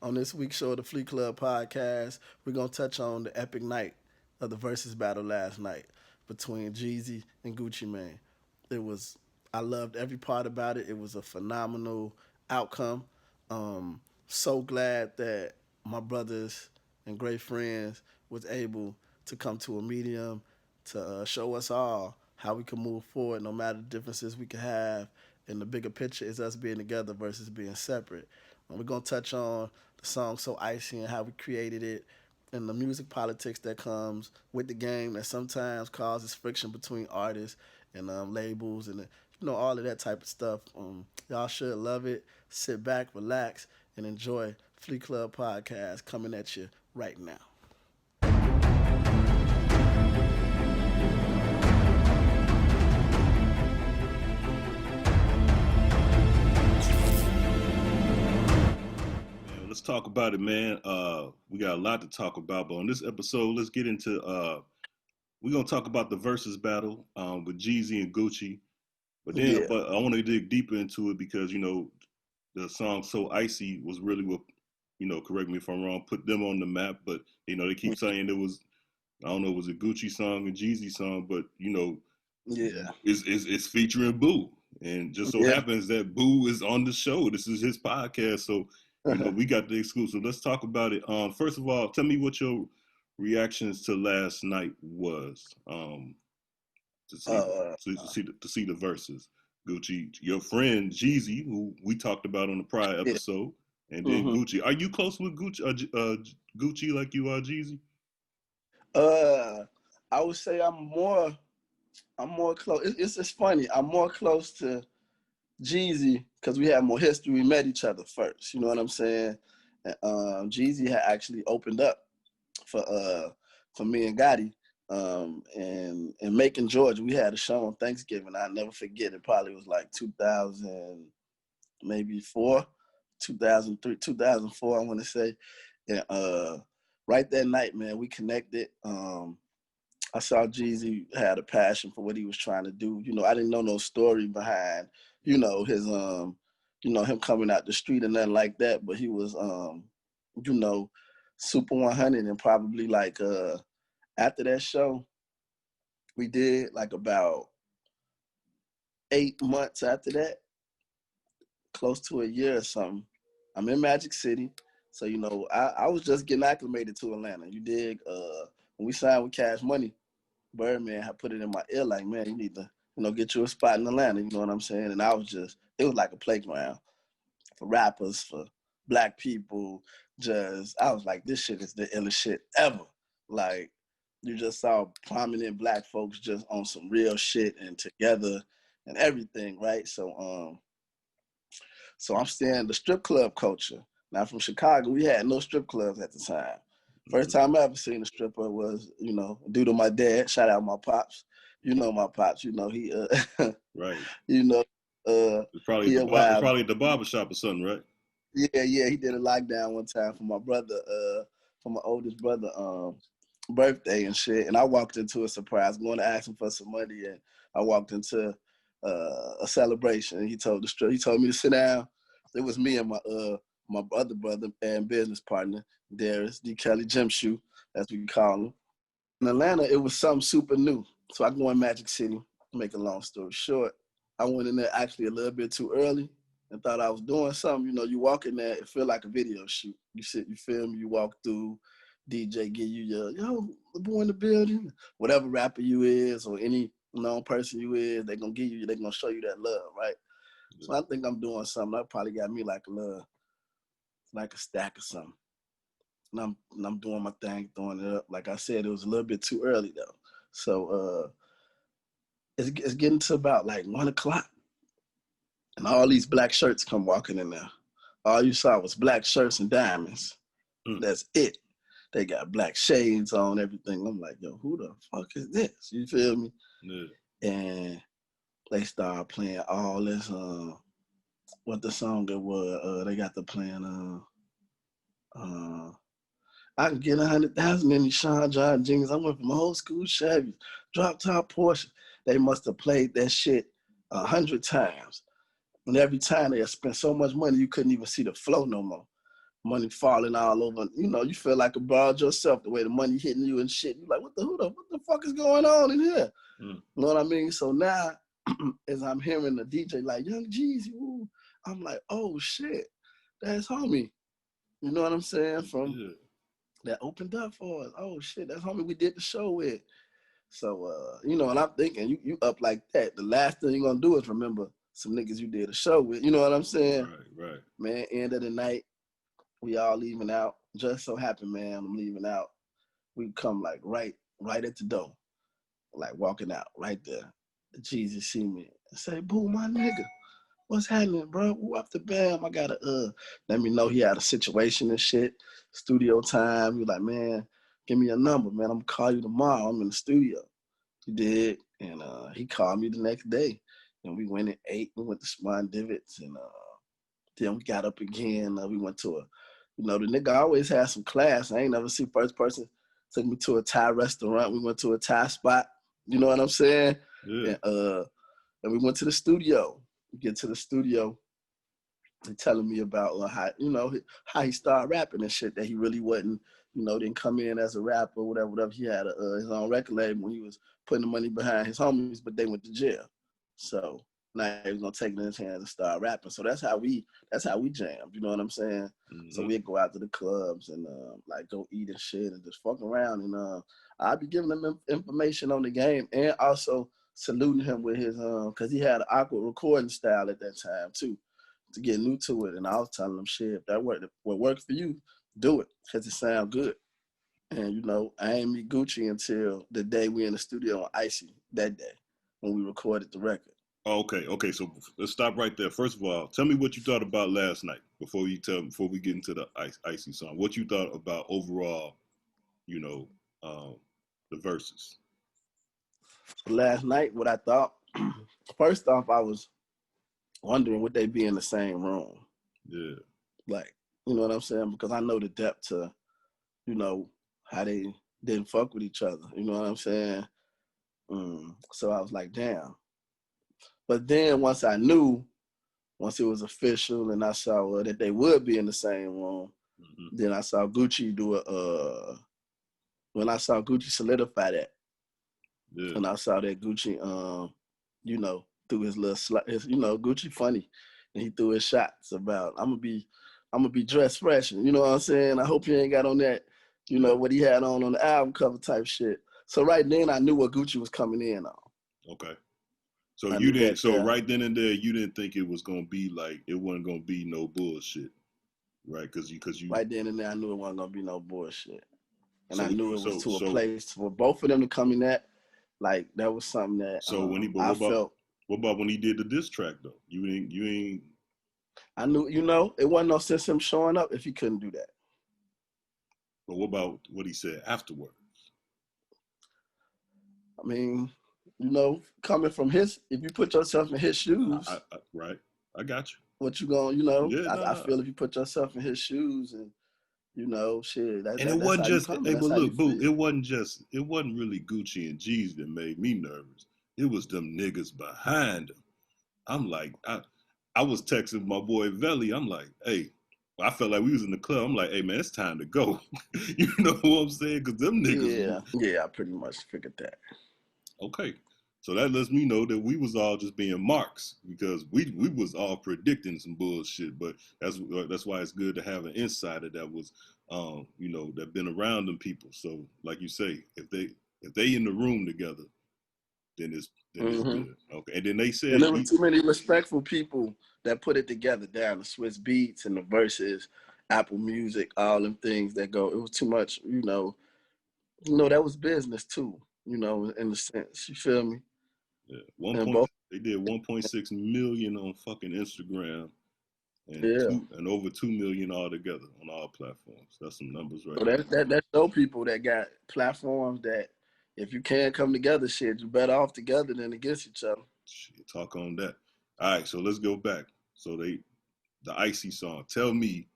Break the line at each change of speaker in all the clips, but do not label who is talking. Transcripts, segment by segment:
On this week's show of the Fleet Club podcast, we're going to touch on the epic night of the Verzuz battle last night between Jeezy and Gucci Mane. It was, I loved every part about it. It was a phenomenal outcome. So glad that my brothers and great friends was able to come to a medium to show us all how we can move forward no matter the differences we can have. And the bigger picture is us being together versus being separate. And we're going to touch on the song So Icy and how we created it and the music politics that comes with the game that sometimes causes friction between artists and labels and all of that type of stuff. Y'all should love it. Sit back, relax, and enjoy Fleet Club Podcast coming at you right now.
Let's talk about it, man. We got a lot to talk about, but on this episode, let's get into we're gonna talk about the versus battle with Jeezy and Gucci. But I want to dig deeper into it because the song "So Icy" was really what correct me if I'm wrong, put them on the map. But they keep saying it was, I don't know, it was a Gucci song, a Jeezy song, but it's featuring Boo, and just so happens that Boo is on the show. This is his podcast, so we got the exclusive. Let's talk about it. First of all, tell me what your reactions to last night was. To see the verses. Gucci, your friend Jeezy, who we talked about on the prior episode, and then Gucci. Are you close with Gucci like you are Jeezy?
I would say I'm more close. It's funny. I'm more close to Jeezy because we have more history. We met each other first. You know what I'm saying? Jeezy had actually opened up for me and Gotti. And in Macon, Georgia, we had a show on Thanksgiving. I'll never forget it. Probably was like 2000, maybe 2003, 2004, I want to say. And right that night, man, we connected. I saw Jeezy had a passion for what he was trying to do. I didn't know no story behind, his, him coming out the street and nothing like that. But he was, super 100 and probably like, after that show, we did like about 8 months after that, close to a year or something. I'm in Magic City. So, I was just getting acclimated to Atlanta. You dig? When we signed with Cash Money, Birdman had put it in my ear like, man, you need to, get you a spot in Atlanta. You know what I'm saying? And it was like a playground for rappers, for black people. I was like, this shit is the illest shit ever. Like, you just saw prominent black folks just on some real shit and together and everything, right? So I'm staying the strip club culture. Now from Chicago, we had no strip clubs at the time. First time I ever seen a stripper was, due to my dad. Shout out my pops. My pops. He
right.
It's
probably at the barbershop or something, right?
Yeah. He did a lockdown one time for my brother, for my oldest brother, birthday and shit. And I walked into a surprise, going to ask him for some money, and I walked into a celebration. And he told me to sit down. It was me and my other brother and business partner, Darius D. Kelly Jim Shoe, as we call him. In Atlanta, it was something super new. So I go in Magic City. Make a long story short, I went in there actually a little bit too early and thought I was doing something. You walk in there, it feel like a video shoot. You sit, you film, you walk through, DJ give you your, the boy in the building, whatever rapper you is or any known person you is, they gonna show you that love, right? Yeah. So I think I'm doing something. That probably got me like a stack or something. And I'm doing my thing, throwing it up. Like I said, it was a little bit too early though. So it's getting to about like 1:00. And all these black shirts come walking in there. All you saw was black shirts and diamonds. That's it. They got black shades on, everything. I'm like, yo, who the fuck is this? You feel me? Yeah. And they start playing all this, what the song it was, they got the playing, I can get 100,000 in these Sean John jeans. I went from old school Chevy, drop top Porsche. They must have played that shit 100 times. And every time they had spent so much money, you couldn't even see the flow no more. money falling all over. You know, you feel like a ball yourself, the way the money hitting you and shit. You like, what the fuck is going on in here? You know what I mean? So now, as I'm hearing the DJ like Young Jeezy, woo, I'm like, oh shit, that's homie. You know what I'm saying? From that opened up for us. Oh shit, that's homie we did the show with. So you know, and I'm thinking you up like that. The last thing you're gonna do is remember some niggas you did a show with. You know what I'm saying?
Right.
Man, end of the night, we all leaving out. Just so happened, man, I'm leaving out. We come like right at the door, like walking out right there. The Jeezy see me and say, "Boo, my nigga, what's happening, bro? Who up the bam? I gotta let me know he had a situation and shit. Studio time. He like, man, give me your number, man. I'm gonna call you tomorrow. I'm in the studio." He did, and he called me the next day, and we went and ate. We went to Swan Divots, and then we got up again. We went to a, you know, the nigga always had some class. I ain't never see first person took me to a Thai restaurant. We went to a Thai spot. You know what I'm saying?
Yeah.
And we went to the studio. We get to the studio. He telling me about how, you know, how he started rapping and shit, that he really wasn't, you know, didn't come in as a rapper, whatever. He had his own record label when he was putting the money behind his homies, but they went to jail. So now he was gonna take it in his hands and start rapping. So that's how we jammed. You know what I'm saying? Mm-hmm. So we'd go out to the clubs and like go eat and shit and just fuck around. And I'd be giving him information on the game and also saluting him with his because he had an awkward recording style at that time too, to get new to it. And I was telling him, shit, if that what works for you, do it, because it sounds good. And, you know, I ain't meet Gucci until the day we in the studio on Icy, that day, when we recorded the record.
Okay. So let's stop right there. First of all, tell me what you thought about last night before we get into the Icy song. What you thought about overall, you know, the verses.
So last night, what I thought, first off, I was wondering would they be in the same room.
Yeah.
Like, you know what I'm saying? Because I know the depth to, you know, how they didn't fuck with each other. You know what I'm saying? So I was like, damn. But then once it was official and I saw that they would be in the same room, then I saw Gucci do when I saw Gucci solidify that. Yeah. And I saw that Gucci, you know, threw his little, you know, Gucci funny. And he threw his shots about, I'm gonna be dressed fresh. You know what I'm saying? I hope you ain't got on that, you know, what he had on the album cover type shit. So right then I knew what Gucci was coming in on.
Okay. So you didn't. So right then and there, you didn't think it was gonna be like it wasn't gonna be no bullshit, right? Because you.
Right then and there, I knew it wasn't gonna be no bullshit, and so I knew it was a place for both of them to come in. Like that was something that.
So when I felt. What about when he did the diss track though? You ain't.
I knew, you know, it wasn't no sense him showing up if he couldn't do that.
But what about what he said afterwards?
I mean, you know, coming from if you put yourself in his shoes,
right? I got you.
What you gonna, you know? Yeah, I feel if you put yourself in his shoes and, you know, shit.
And it wasn't just. Hey, but look, boo. It wasn't really Gucci and Jeezy that made me nervous. It was them niggas behind him. I'm like, I was texting my boy Veli. I'm like, hey, I felt like we was in the club. I'm like, hey man, it's time to go. You know what I'm saying? Because them niggas.
Yeah, I pretty much figured that.
Okay, so that lets me know that we was all just being marks because we was all predicting some bullshit. But that's why it's good to have an insider that was, you know, that been around them people. So like you say, if they in the room together, then it's good. Okay, and then they said,
and there were too many respectful people that put it together down the Swiss Beats and the Verses, Apple Music, all them things that go. It was too much, you know. You know, that was business too, you know, in a sense. You feel me?
Yeah, they did 1.6 million on fucking Instagram, and over 2 million altogether on all platforms. That's some numbers, right?
So that's those people that got platforms that if you can't come together, shit, you better off together than against each other.
Shit, talk on that. All right, so let's go back. So the Icy song. Tell me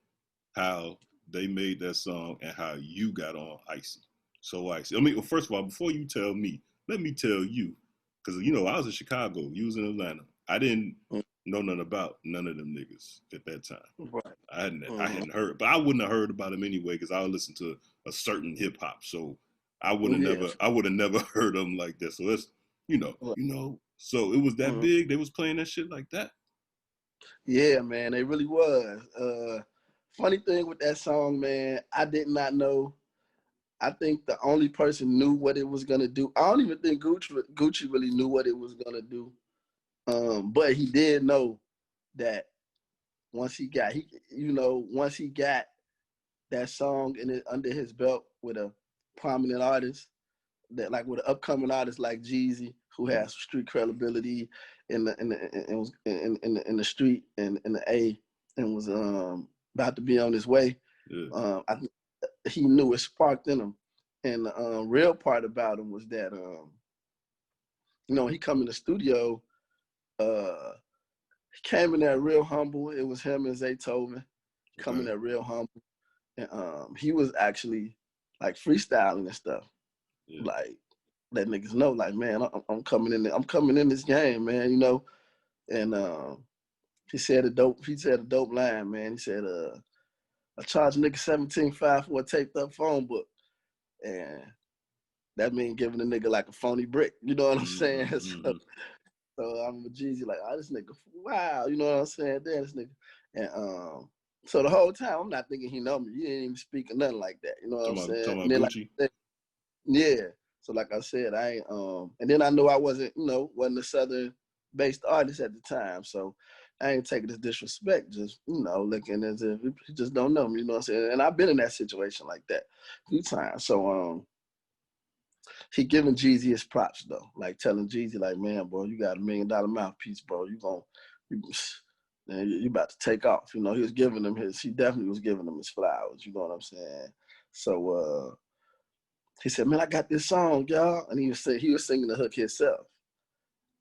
how they made that song and how you got on Icy. So Icy. I mean, well, first of all, before you tell me, let me tell you, because you know I was in Chicago, you was in Atlanta. I didn't know nothing about none of them niggas at that time.
Right.
I hadn't heard, but I wouldn't have heard about them anyway because I would listen to a certain hip hop. So I would have never heard of them like that. So it's So it was that big. They was playing that shit like that.
Yeah, man, they really was. Funny thing with that song, man, I did not know. I think the only person knew what it was gonna do. I don't even think Gucci really knew what it was gonna do. But he did know that once he got that song under his belt with a prominent artist, that like with an upcoming artist like Jeezy, who has street credibility in the street and in the A, and was about to be on his way.
Yeah.
He knew it sparked in him. And the real part about him was that he come in the studio. He came in there real humble. It was him and Zaytoven coming there real humble, and he was actually like freestyling and stuff. Yeah. Like let niggas know, like, man, I'm coming in. I'm coming in this game, man. And he said a dope line, man. He said, I charge nigga $17.5 for a taped up phone book, and that means giving a nigga like a phony brick. You know what I'm saying? So I'm with Jeezy, like, oh, this nigga, wow, you know what I'm saying? Damn, this nigga. And so the whole time, I'm not thinking he know me. He didn't even speak or nothing like that. You know what I'm saying?
Talking about Gucci?
Like, yeah. So like I said, I ain't, and then I know I wasn't a Southern-based artist at the time. So I ain't taking this disrespect, just, looking as if he just don't know me, you know what I'm saying? And I've been in that situation like that a few times. So, he giving Jeezy his props though, like telling Jeezy, like, man, bro, you got $1 million mouthpiece, bro. You about to take off. He definitely was giving him his flowers. You know what I'm saying? So he said, man, I got this song, y'all, and he was singing the hook himself,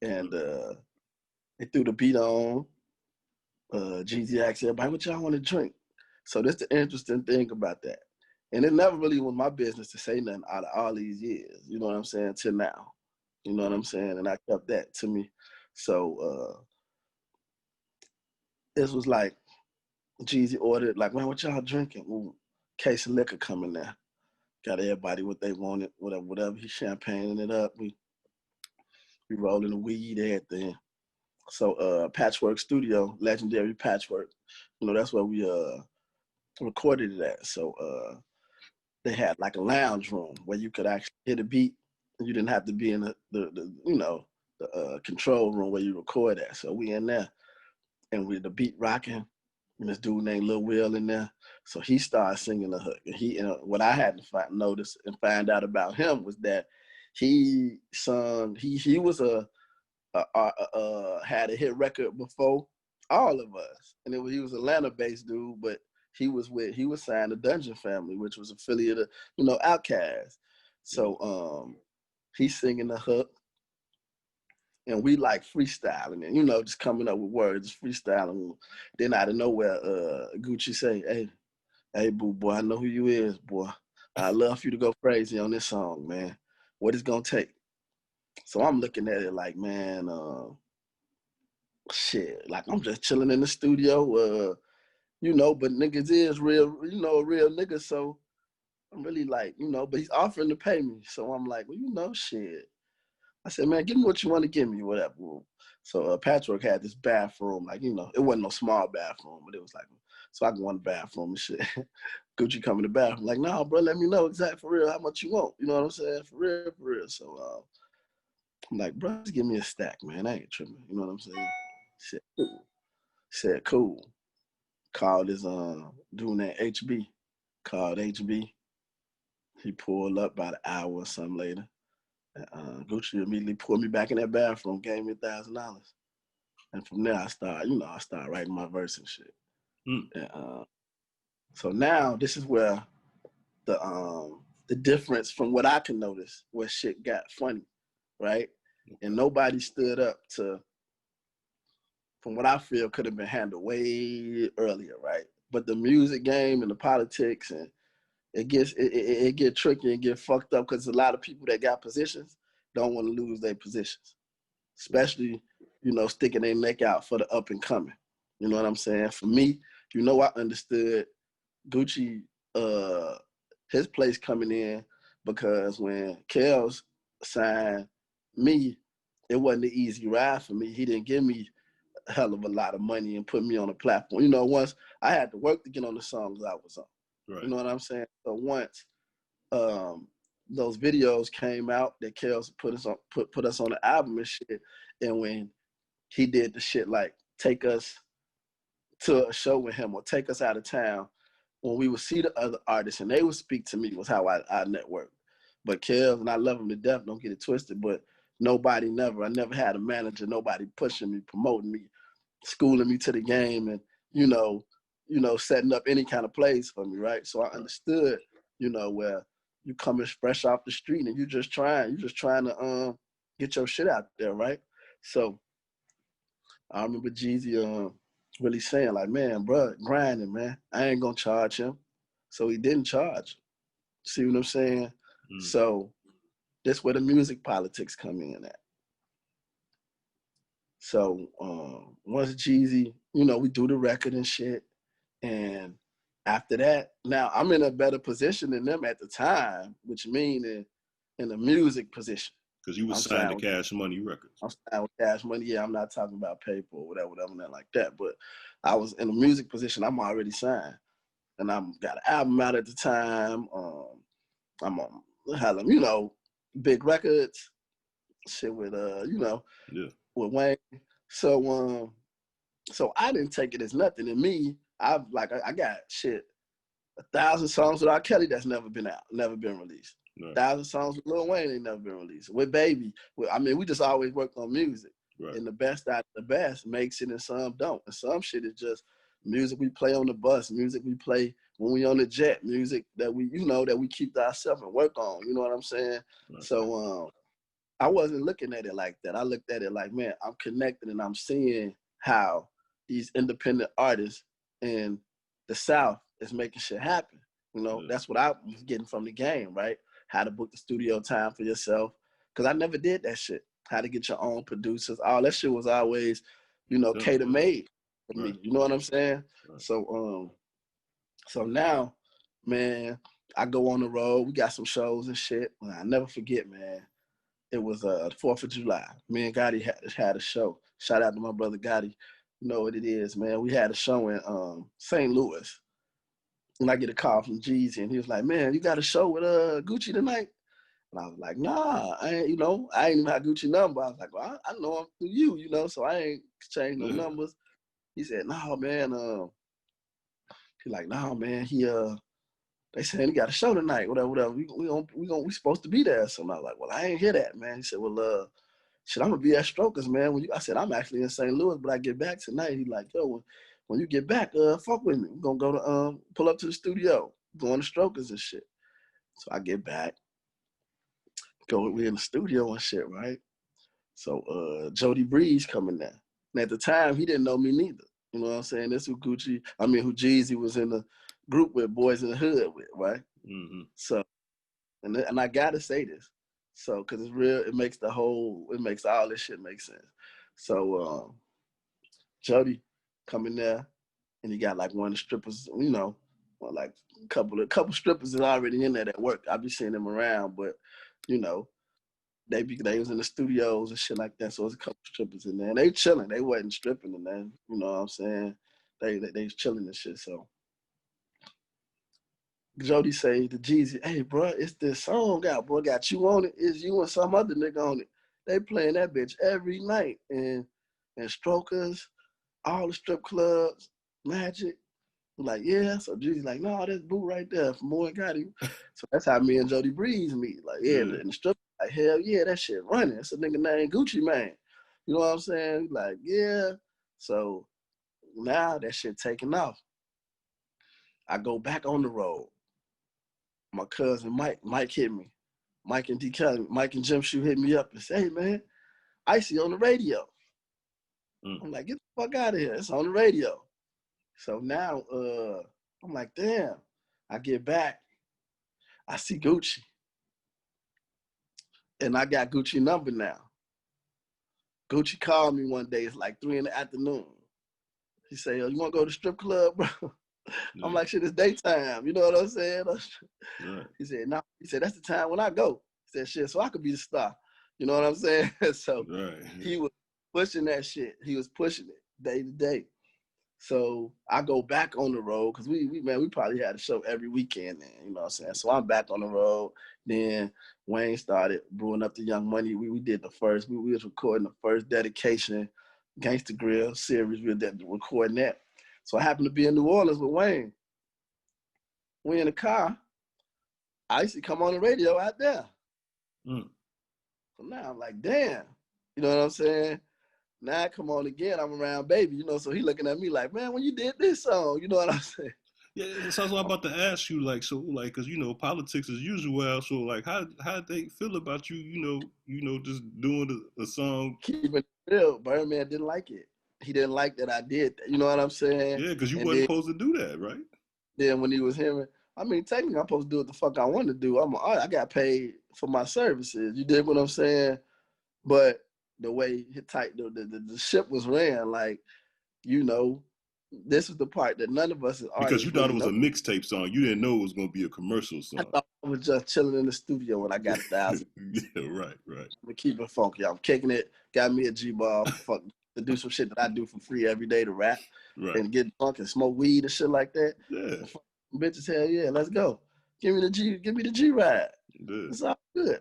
and they threw the beat on. Jeezy asked everybody, what y'all want to drink? So that's the interesting thing about that. And it never really was my business to say nothing out of all these years, you know what I'm saying, till now. You know what I'm saying? And I kept that to me. So this was like, Jeezy ordered, like, man, what y'all drinking? Ooh, case of liquor coming there. Got everybody what they wanted, whatever. He champagneing it up. We rolling the weed, everything. So Patchwork Studio, legendary Patchwork, that's where we recorded it at. So they had like a lounge room where you could actually hit a beat, and you didn't have to be in the control room where you record at. So we in there, and with the beat rocking, and this dude named Lil Will in there. So he started singing the hook. And what I had to notice and find out about him was that he was had a hit record before all of us, and he was Atlanta-based dude, but he was signed to Dungeon Family, which was affiliate of Outkast. So he's singing the hook, and we like freestyling and just coming up with words, freestyling. Then out of nowhere, Gucci say, hey, boo boy, I know who you is, boy. I'd love for you to go crazy on this song, man. What it's gonna take? So I'm looking at it like, man, shit, like I'm just chilling in the studio, but niggas is real, a real nigga. So I'm really like, but he's offering to pay me. So I'm like, well, shit. I said, man, give me what you want to give me, whatever. So Patchwork had this bathroom, like, it wasn't no small bathroom, but it was like, so I go in the bathroom and shit. Gucci come in the bathroom, like, nah, bro, let me know exactly for real how much you want. You know what I'm saying? For real. So I'm like, bro, just give me a stack, man. I ain't tripping. You know what I'm saying? Said, cool. Called his dude named HB. Called HB. He pulled up about an hour or something later. Gucci immediately pulled me back in that bathroom, gave me $1,000. And from there I started writing my verse and shit. And, so now this is where the difference from what I can notice, where shit got funny, right? And nobody stood up to, from what I feel, could have been handled way earlier, right? But the music game and the politics, and it get tricky and get fucked up because a lot of people that got positions don't want to lose their positions, especially sticking their neck out for the up and coming. You know what I'm saying? For me, I understood Gucci, his place coming in, because when Kels signed me, it wasn't an easy ride for me. He didn't give me a hell of a lot of money and put me on a platform. Once I had to work to get on the songs I was on. Right. You know what I'm saying? So once those videos came out that Kels put us on the album and shit, and when he did the shit like take us to a show with him or take us out of town, when we would see the other artists and they would speak to me, was how I networked. But Kels, and I love him to death, don't get it twisted, but I never had a manager, nobody pushing me, promoting me, schooling me to the game, and, setting up any kind of plays for me, right? So I understood, where you coming fresh off the street and you're just trying to get your shit out there, right? So I remember Jeezy really saying, like, man, bro, grinding, man. I ain't gonna charge him. So he didn't charge. See what I'm saying? Mm. So that's where the music politics come in at. So once Jeezy, we do the record and shit. And after that, now I'm in a better position than them at the time, which means in the music position.
Because you was signed to Cash Money Records.
I'm signed with Cash Money. Yeah, I'm not talking about paper or whatever, nothing like that. But I was in a music position. I'm already signed. And I got an album out at the time. I'm on, big records, shit with, with Wayne. So I didn't take it as nothing. And me, I got shit, 1,000 songs with R. Kelly that's never been out, never been released. Right. 1,000 songs with Lil Wayne ain't never been released. With Baby, we just always worked on music. Right. And the best out of the best makes it and some don't. And some shit is just music we play on the bus, music we play when we on the jet, music that we, that we keep to ourselves and work on. You know what I'm saying? Right. So I wasn't looking at it like that. I looked at it like, man, I'm connected and I'm seeing how these independent artists in the South is making shit happen. That's what I was getting from the game, right? How to book the studio time for yourself. Because I never did that shit. How to get your own producers. All that shit was always, cater made for me. You know what I'm saying? Right. So now, man, I go on the road. We got some shows and shit. And I never forget, man. It was the 4th of July. Me and Gotti had a show. Shout out to my brother Gotti. You know what it is, man. We had a show in St. Louis. And I get a call from Jeezy, and he was like, man, you got a show with Gucci tonight? And I was like, nah, I ain't even had Gucci number. I was like, well, I know him through you, so I ain't exchanged no numbers. He said, no, man. He like, no, man, they saying he got a show tonight, whatever. We supposed to be there. So I was like, well, I ain't hear that, man. He said, well, shit, I'm gonna be at Strokers, man. I said, I'm actually in St. Louis, but I get back tonight. He like, yo, when you get back, fuck with me. We're gonna go to pull up to the studio, going to Strokers and shit. So I get back, we in the studio and shit, right? So Jody Breeze coming there. And at the time, he didn't know me neither. You know what I'm saying? This who Jeezy was in the group with, Boys in the Hood with, right? Mm-hmm. So, and I gotta say this, so because it's real, it makes all this shit make sense. So Jody coming there, and he got like one of the strippers, like a couple strippers that already in there that work. I be seeing them around, but they was in the studios and shit like that. So there's a couple strippers in there, and they chilling. They wasn't stripping and then, you know what I'm saying? They was chilling and shit. So Jody say to Jeezy, hey, bro, it's this song out, bro. Got you on it. It's you and some other nigga on it. They playing that bitch every night. And Strokers, all the strip clubs, Magic. I'm like, yeah. So Jeezy like, no, that's Boo right there from Boy Gotti. So that's how me and Jody Breeze meet. Like, yeah, and the strip, like, hell yeah, that shit running. It's a nigga named Gucci Mane. You know what I'm saying? Like, yeah. So now that shit taking off. I go back on the road. My cousin Mike hit me. Mike and Jim Shoe hit me up and say, hey, man, Icy on the radio. I'm like, get the fuck out of here. It's on the radio. So now I'm like, damn. I get back. I see Gucci. And I got Gucci number now. Gucci called me one day. It's like 3 in the afternoon. He said, "Yo, you want to go to the strip club, bro?" I'm like, "Shit, it's daytime." You know what I'm saying?
Right.
He said, "No." He said, "That's the time when I go." He said, "Shit, so I could be the star." You know what I'm saying? So
Right.
he was pushing that shit. He was pushing it day to day. So I go back on the road because we probably had a show every weekend then, you know what I'm saying? So I'm back on the road. Then Wayne started brewing up the Young Money. We did the first, we was recording the first dedication Gangsta Grill series. We were recording that. So I happened to be in New Orleans with Wayne. We in the car. I used to come on the radio out there.
Mm.
So now I'm like, damn. You know what I'm saying? Now I come on again, I'm around baby, you know, so he looking at me like, man, when you did this song, you know what I'm saying?
Yeah, that's what I'm about to ask you. Like, so, like, cause politics is usual. So, like, how they feel about you? Just doing a song.
Keeping it real, Birdman didn't like it. He didn't like that I did that. You know what I'm saying?
Yeah, cause you
And
wasn't supposed to do that, right?
then when he was hearing, I mean, technically I'm supposed to do what the fuck I want to do. I got paid for my services. You dig what I'm saying? But the way the ship was ran, like, you know, this is the part that none of us as
Because you
artists
thought
really
it was
know.
a mixtape song. You didn't know it was gonna be a commercial
I
song.
thought I was just chilling in the studio when I got 1,000.
Yeah, right.
I'm gonna keep it funky. I'm kicking it. Got me a G-ball to do some shit that I do for free every day to rap
Right.
and get drunk and smoke weed and shit like that.
Yeah.
Bitches, hell yeah, let's go. Give me the G ride.
Yeah.
It's all good.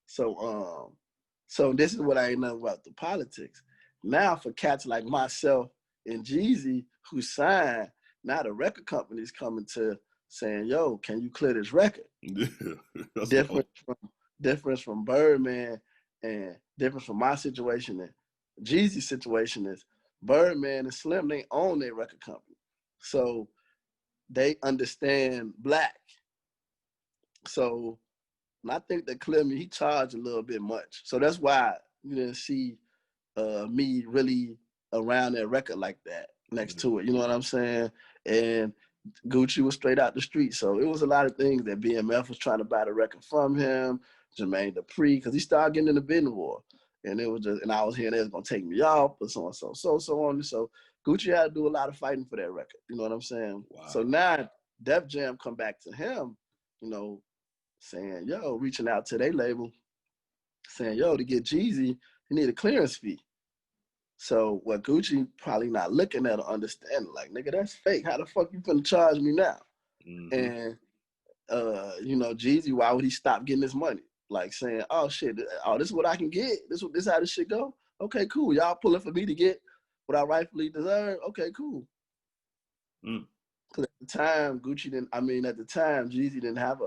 So this is what I ain't know about the politics. Now for cats like myself and Jeezy who signed, now the record company's coming to saying, yo, can you clear this record?
Yeah. That's
Difference from Birdman and difference from my situation and Jeezy's situation is Birdman and Slim, they own their record company. So they understand black. So and I think that Clemmy, he charged a little bit much. So that's why you didn't see me really around that record like that next to it. You know what I'm saying? And Gucci was straight out the street. So it was a lot of things that BMF was trying to buy the record from him, Jermaine Dupri, because he started getting in the bidding war. And it was just, and I was hearing they was gonna take me off, but so on, so on. So Gucci had to do a lot of fighting for that record. You know what I'm saying?
wow.
So now Def Jam come back to him, you know, saying, yo, reaching out to their label, saying, yo, to get Jeezy, you need a clearance fee. So what Gucci probably not looking at or understanding, like, nigga, that's fake. How the fuck you finna charge me now?
Mm-hmm.
And Jeezy, why would he stop getting his money? Like saying, oh shit, this is what I can get. This how this shit go. Okay, cool. Y'all pulling for me to get what I rightfully deserve. Okay, cool.
Mm.
Cause at the time, at the time, Jeezy didn't have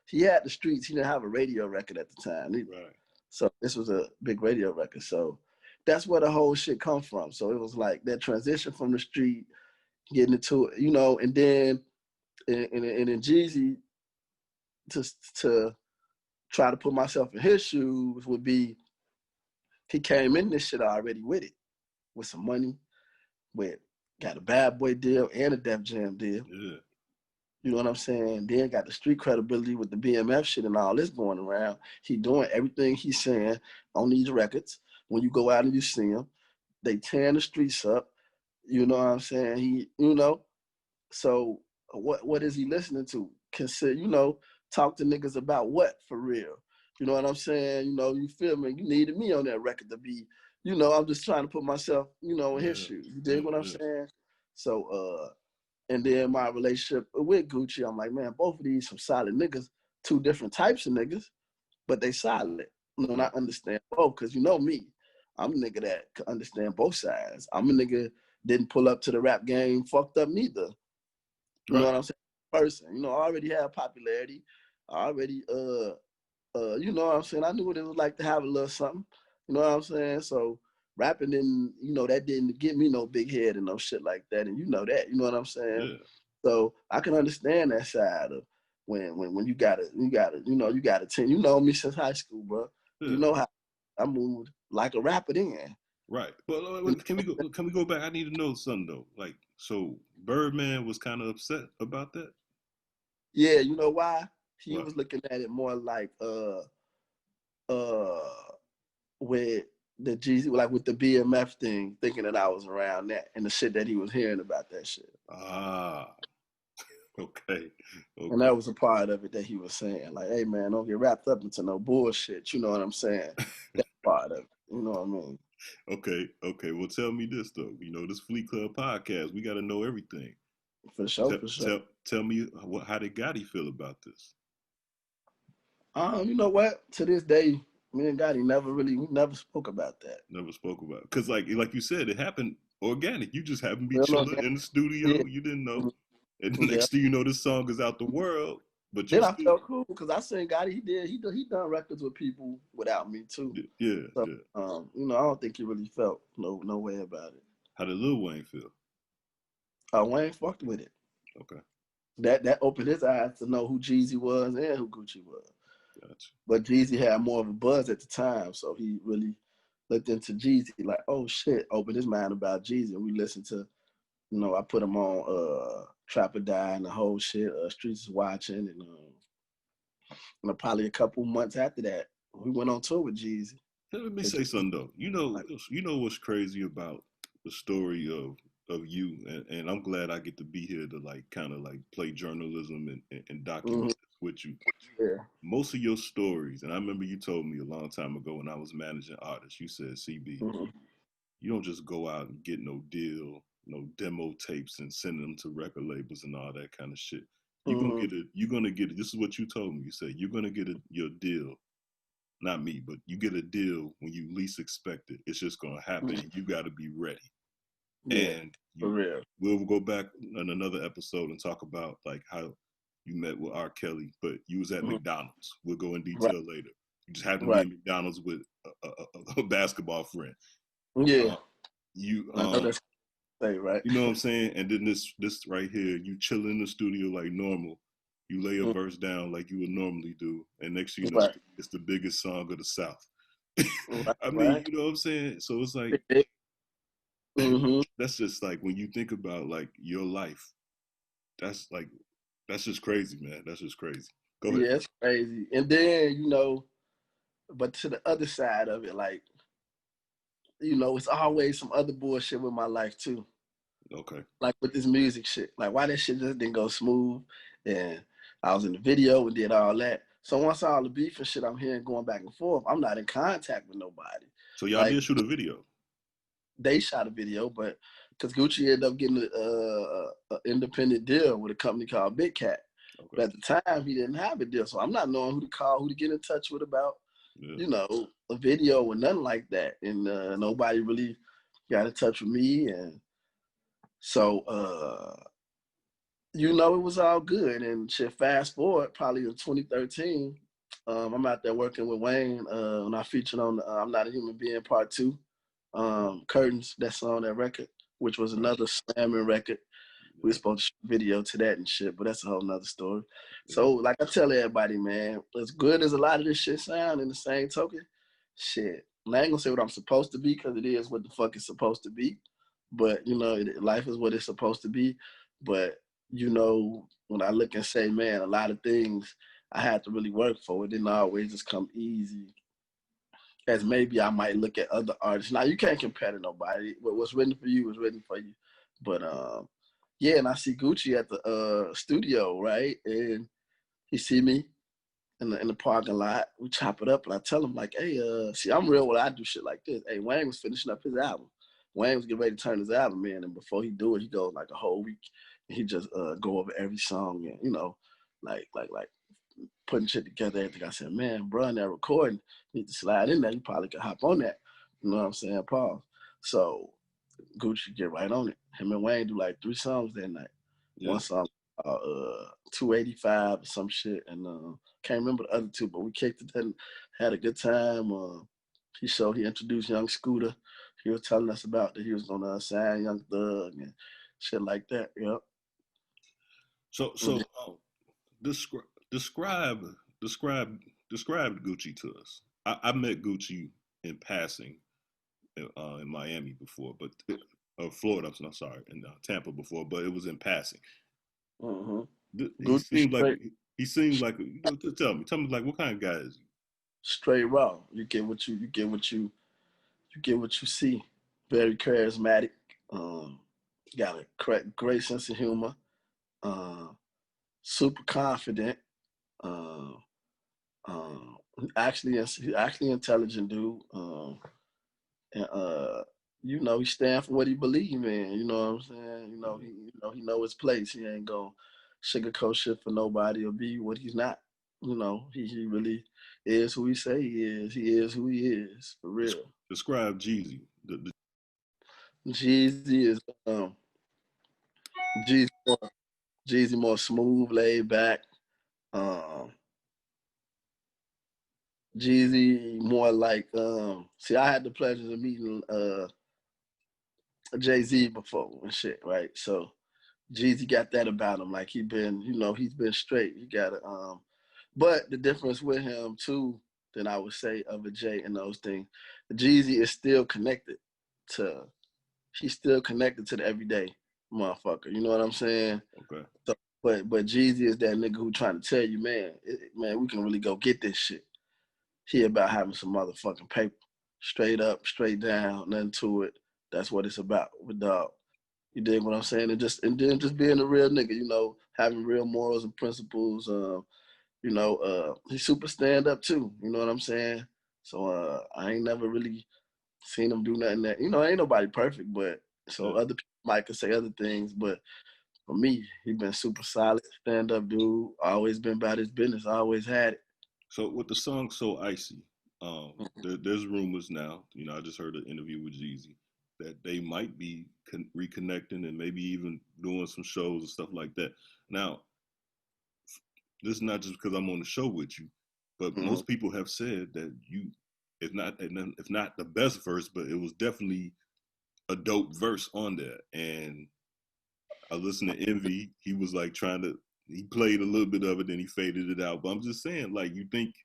he had the streets. He didn't have a radio record at the time either.
Right.
So this was a big radio record. So that's where the whole shit come from. So it was like that transition from the street, getting into it, and then in Jeezy to try to put myself in his shoes would be he came in this shit already with it, with some money, got a Bad Boy deal and a Def Jam deal.
Yeah.
You know what I'm saying? Then got the street credibility with the BMF shit and all this going around. He doing everything he's saying on these records. When you go out and you see him, they tearing the streets up. You know what I'm saying? So what is he listening to? Talk to niggas about what for real? You know what I'm saying? You feel me? You needed me on that record to be, I'm just trying to put myself, in his shoes. You dig what I'm saying? So and then my relationship with Gucci, I'm like, man, both of these some solid niggas, two different types of niggas, but they solid. And I understand both, because you know me. I'm a nigga that can understand both sides. I'm a nigga didn't pull up to the rap game fucked up neither. You know what I'm saying? Person, I already had popularity. I already, you know what I'm saying? I knew what it was like to have a little something. You know what I'm saying? So rapping didn't, that didn't get me no big head and no shit like that. And you know that, you know what I'm saying?
Yeah.
So I can understand that side of when you got a team. You know me since high school, bro. Yeah. You know how I moved like a rapper then.
Right. Well, can we go back? I need to know something though. Like, so Birdman was kind of upset about that.
Yeah, you know why? He was looking at it more like with the Jeezy, like with the BMF thing, thinking that I was around that and the shit that he was hearing about that shit.
Ah, okay.
And
Okay.
that was a part of it that he was saying, like, hey man, don't get wrapped up into no bullshit. You know what I'm saying? That part of it. You know what I mean?
Okay. Okay. Well, tell me this though. You know, this Fleet Club podcast, we got to know everything.
For sure,
Tell,
for sure.
tell me how did Gotti feel about this?
You know what? To this day, me and Gotti we never spoke about that.
Never spoke about because like you said, it happened organic. You just happened to be
Real
chilling
organic.
in the studio.
Yeah.
You didn't know, and the
Yeah.
next thing you know, this song is out the world. But you
Then I
still,
felt cool because I seen Gotti. He done records with people without me too.
yeah,
So
yeah.
I don't think he really felt no way about it.
How did Lil Wayne feel?
Wayne fucked with it.
Okay,
That opened his eyes to know who Jeezy was and who Gucci was.
gotcha.
But Jeezy had more of a buzz at the time, so he really looked into Jeezy like, oh shit, opened his mind about Jeezy. And we listened to, I put him on Trap or Die and the whole shit. Streets is Watching, and probably a couple months after that, we went on tour with Jeezy.
Let me say something though. You know what's crazy about the story of you, and I'm glad I get to be here to like kind of like play journalism and document this with you.
Yeah.
Most of your stories, and I remember you told me a long time ago when I was managing artists, you said, CB,
Mm-hmm.
you don't just go out and get no deal, no demo tapes and send them to record labels and all that kind of shit. You're gonna get it. This is what you told me. You said you're gonna get your deal. Not me, but you get a deal when you least expect it. It's just gonna happen and you gotta be ready.
Yeah,
And
for real.
we'll go back in another episode and talk about like how you met with R. Kelly, but you was at
Mm-hmm.
McDonald's. We'll go in
Right,
detail later. You just happened to be
right.
in McDonald's with a basketball friend.
Yeah,
You
I know that's say right.
you know what I'm saying? And then this right here, you chill in the studio like normal. You lay a verse down like you would normally do, and next thing you know,
Right,
it's the biggest song of the South.
right,
I mean,
right.
you know what I'm saying? So it's like
Mm-hmm.
that's just like when you think about like your life, that's like that's just crazy, man. That's just crazy. Go ahead.
Yeah, it's crazy. And then but to the other side of it, like it's always some other bullshit with my life too.
Okay.
Like with this music shit. Like why that shit just didn't go smooth. And I was in the video and did all that. So once all the beef and shit I'm hearing going back and forth, I'm not in contact with nobody.
So y'all
Like
did shoot a video.
they shot a video, but because Gucci ended up getting an independent deal with a company called Big Cat.
Okay.
But at the time, he didn't have a deal. So I'm not knowing who to call, who to get in touch with about,
Yeah.
a video or nothing like that. And nobody really got in touch with me. And so, it was all good. And shit, fast forward, probably in 2013, I'm out there working with Wayne when I featured on I'm Not a Human Being Part 2, Curtains, that's on that record, which was
Right.
another slamming record. We were
Yeah.
supposed to shoot a video to that and shit, but that's a whole nother story.
Yeah.
So, like I tell everybody, man, as good as a lot of this shit sound in the same token, shit, I ain't gonna say what I'm supposed to be because it is what the fuck it's supposed to be. But, life is what it's supposed to be. But, when I look and say, man, a lot of things I had to really work for, it didn't always just come easy as maybe I might look at other artists. Now, you can't compare to nobody. What's written for you was written for you. But, yeah, and I see Gucci at the studio, right? And he see me in the parking lot. We chop it up, and I tell him like, "Hey, see, I'm real when I do shit like this. Hey, Wayne was finishing up his album. Wayne was getting ready to turn his album in, and before he do it, he goes like a whole week, and he just go over every song and like putting shit together. Everything. I said, man, bro, in that recording, you need to slide in there. You probably could hop on that. You know what I'm saying, Paul? So Gucci get right on it. Him and Wayne do like 3 songs that night.
Yeah.
One song, 285 or some shit, and can't remember the other two, but we kicked it and had a good time. He introduced Young Scooter. He was telling us about that he was gonna sign Young Thug and shit like that. Yep.
So describe describe describe describe Gucci to us. I met Gucci in passing in Miami before, but Florida. I'm sorry, in Tampa before, but it was in passing.
Mm-hmm.
He
Gucci
seemed like tell me like what kind of guy is he?
straight raw. You get what you you get what you see. Very charismatic. Got a great sense of humor. Uh, Super confident. Uh, actually intelligent dude. And he stand for what he believe in. You know what I'm saying? He know his place. He ain't gonna sugarcoat shit for nobody or be what he's not. He really is who he say he is. He is who he is for real.
Describe Jeezy.
Jeezy is Jeezy more, Jeezy more smooth, laid back. Um, Jeezy more like see, I had the pleasure of meeting Jay-Z before and shit, right? So Jeezy got that about him. Like he's been straight. He got it. But the difference with him too, than I would say of a Jay and those things, Jeezy is still connected to. He's still connected to the everyday motherfucker. You know what I'm saying?
Okay.
So, but Jeezy is that nigga who trying to tell you, man, we can really go get this shit. He about having some motherfucking paper, straight up, straight down, nothing to it. That's what it's about with dog. You dig what I'm saying? And then just being a real nigga, having real morals and principles. He's super stand up too. You know what I'm saying? So I ain't never really seen him do nothing that ain't nobody perfect, but so other people might could say other things, but for me, he been super solid, stand up dude. Always been about his business. Always had it.
So with the song "So Icy," there's rumors now. I just heard an interview with Jeezy that they might be reconnecting and maybe even doing some shows and stuff like that. Now, this is not just because I'm on the show with you, but
Mm-hmm.
most people have said that if not the best verse, but it was definitely a dope verse on there. And I listened to Envy. He was like he played a little bit of it, then he faded it out. But I'm just saying, like, you think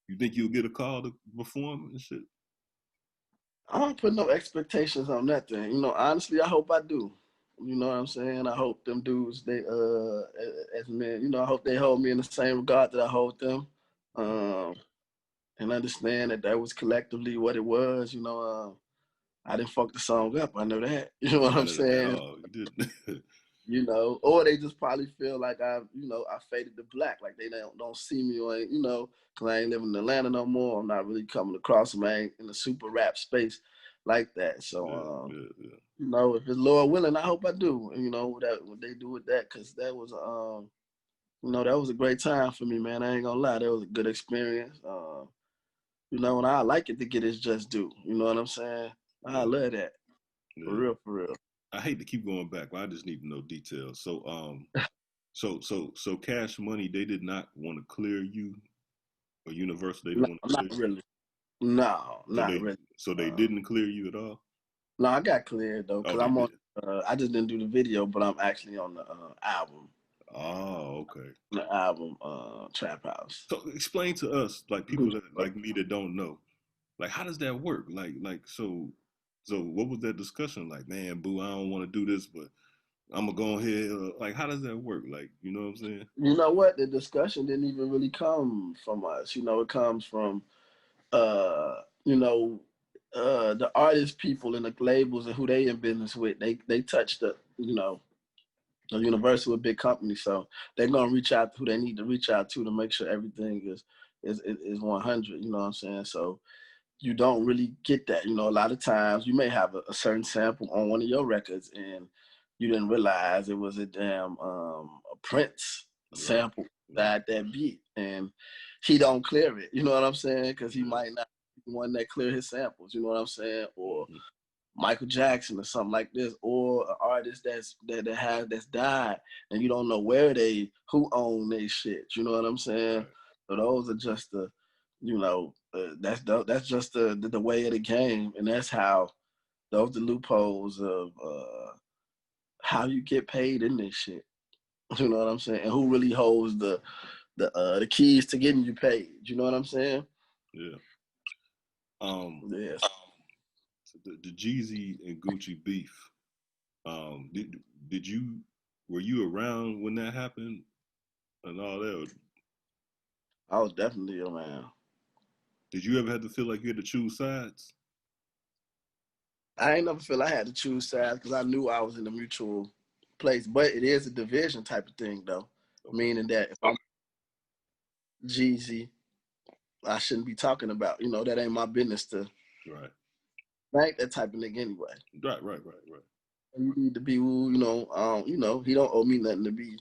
you'll get a call to perform and shit?
I don't put no expectations on that thing. Honestly, I hope I do. You know what I'm saying? I hope them dudes, they as men, I hope they hold me in the same regard that I hold them. And understand that was collectively what it was. I didn't fuck the song up. I know that. You know what I'm
Not at
saying?
all. You didn't.
Or they just probably feel like I faded to black, like they don't see me or because I ain't living in Atlanta no more. I'm not really coming across them. I ain't in the super rap space like that. So, if it's Lord willing, I hope I do. What they do with that, because that was that was a great time for me, man. I ain't gonna lie, that was a good experience. And I like it to get its just due. You know what I'm saying? I love that. For real, for real.
I hate to keep going back, but I just need to know details. So Cash Money, they did not want to clear you, or Universal, they didn't
No,
want to clear
not
you.
really. No,
So
not really.
they didn't clear you at all.
No, I got cleared though,
Oh,
because
they
I'm on.
did.
I just didn't do the video, but I'm actually on the album.
Oh, okay.
The album, Trap House.
So explain to us, like people
Gucci.
like me that don't know, like how does that work? So what was that discussion like? Man, boo, I don't want to do this, but I'm gonna go ahead. Like, how does that work? Like, you know what I'm saying?
You know what? The discussion didn't even really come from us. It comes from uh, you know, the artist people and the labels and who they in business with. They touch the Universal, a big company, so they're gonna reach out to who they need to reach out to make sure everything is 100. You know what I'm saying? So you don't really get that. A lot of times you may have a certain sample on one of your records and you didn't realize it was a damn a Prince
Right.
sample that beat, and he don't clear it. You know what I'm saying? Because he might not be the one that clear his samples. You know what I'm saying? Or Michael Jackson or something like this, or an artist that's died and you don't know who own their shit. You know what I'm saying?
Right.
So those are just that's just the way of the game, and that's how those the loopholes of how you get paid in this shit. You know what I'm saying? And who really holds the keys to getting you paid? You know what I'm saying?
Yeah. Um,
Yeah.
the Jeezy and Gucci beef. Did you were you around when that happened and all that?
I was definitely a man.
Did you ever have to feel like you had to choose sides?
I ain't never feel I had to choose sides because I knew I was in a mutual place. But it is a division type of thing, though, meaning that if I'm Jeezy, I shouldn't be talking about. That ain't my business to.
Right.
Right, that type of nigga anyway.
Right.
You need to be, he don't owe me nothing to be,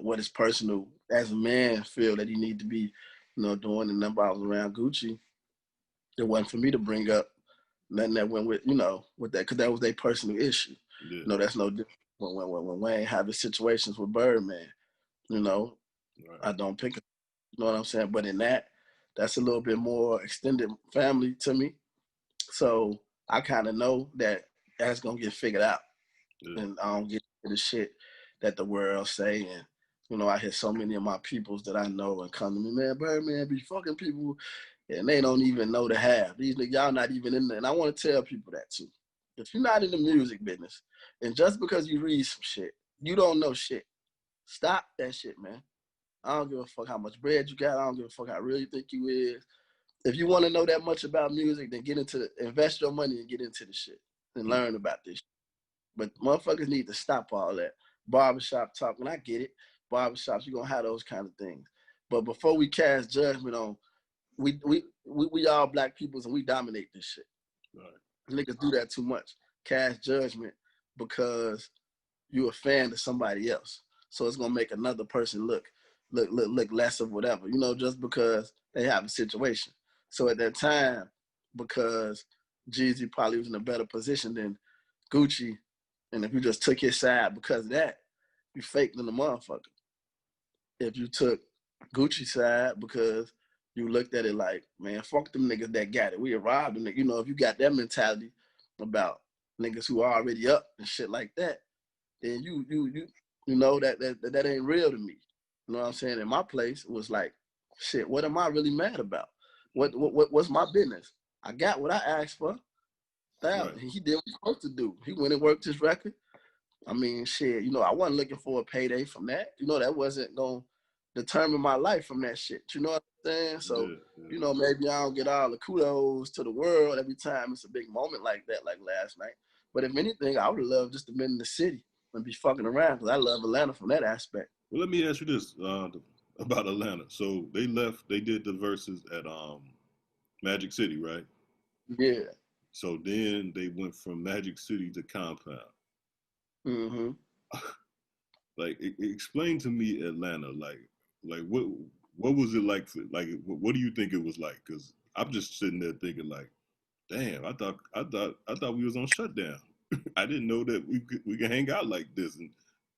what his personal as a man feel that he need to be, doing. The number I was around Gucci, it wasn't for me to bring up nothing that went with, with that, because that was their personal issue.
Yeah.
That's no different when Wayne having situations with Birdman. Right. I don't pick it. You know what I'm saying? But in that's a little bit more extended family to me. So I kind of know that that's gonna get figured out, and I don't get the shit that the world say. And I hear so many of my peoples that I know and come to me, man, Birdman be fucking people, and they don't even know the half. These niggas, y'all not even in there. And I want to tell people that too. If you're not in the music business, and just because you read some shit, you don't know shit. Stop that shit, man. I don't give a fuck how much bread you got. I don't give a fuck how real you think you is. If you want to know that much about music, then invest your money and get into the shit and learn about this. But motherfuckers need to stop all that barbershop talk. And I get it, barbershops, you're gonna have those kind of things. But before we cast judgment on, we all black peoples and we dominate this shit. Right. Niggas do that too much. Cast judgment because you're a fan of somebody else. So it's gonna make another person look less of whatever, just because they have a situation. So at that time, because Jeezy probably was in a better position than Gucci, and if you just took his side because of that, you faked in the motherfucker. If you took Gucci's side because you looked at it like, man, fuck them niggas that got it. We arrived them. If you got that mentality about niggas who are already up and shit like that, then that ain't real to me. You know what I'm saying? In my place, it was like, shit, what am I really mad about? What's my business? I got what I asked for. Right. He did what he was supposed to do. He went and worked his record. I mean, shit, I wasn't looking for a payday from that. That wasn't going to determine my life from that shit. You know what I'm saying? So, maybe I don't get all the kudos to the world every time it's a big moment like that, like last night. But if anything, I would have loved just to be in the city and be fucking around because I love Atlanta from that aspect.
Well, let me ask you this about Atlanta. So they did the Verzuz at Magic City, right?
Yeah.
So then they went from Magic City to Compound.
Mm-hmm.
Like, explain to me Atlanta. Like what was it like? What do you think it was like? Because I'm just sitting there thinking, like, damn, I thought we was on shutdown. I didn't know that we could hang out like this. And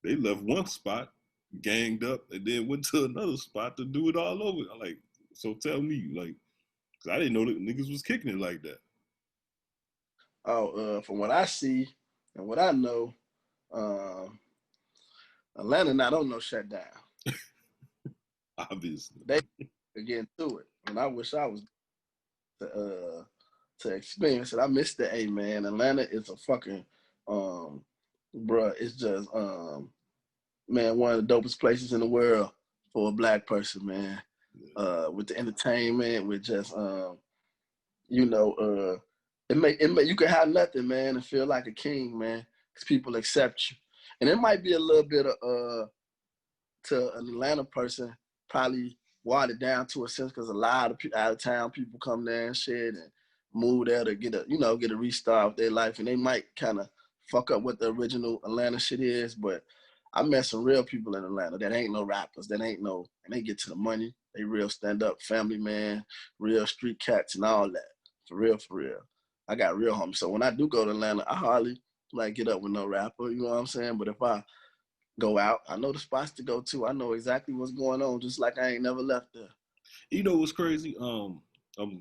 they left one spot, ganged up, and then went to another spot to do it all over. Like, so tell me, like, because I didn't know that niggas was kicking it like that.
Oh, from what I see and what I know, Atlanta not on no shutdown.
Obviously.
They get into it. And I wish I was to experience it. I missed the A, man. Atlanta is a fucking bruh, it's just man, one of the dopest places in the world for a black person, man. With the entertainment, with just it may you can have nothing, man, and feel like a king, man, because people accept you. And it might be a little bit of to an Atlanta person, probably watered down to a sense because a lot of out of town people come there and shit and move there to get a restart of their life, and they might kind of fuck up what the original Atlanta shit is. But I met some real people in Atlanta that ain't no rappers, and they get to the money. They real stand up family man, real street cats and all that. For real, for real. I got real homies. So when I do go to Atlanta, I hardly like get up with no rapper, you know what I'm saying? But if I go out, I know the spots to go to. I know exactly what's going on, just like I ain't never left there.
You know what's crazy? I'm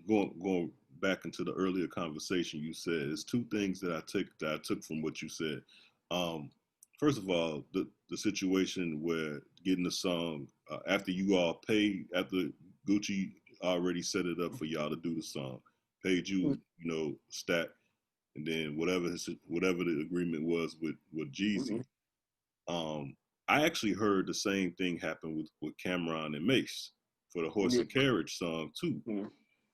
going back into the earlier conversation you said. There's two things that I took from what you said. First of all, the situation where getting the song after you all paid, after Gucci already set it up for y'all to do the song, paid you, stack, and then whatever the agreement was with Jeezy. Mm-hmm. I actually heard the same thing happen with Cameron and Mace for the Horse and Carriage song too. Mm-hmm.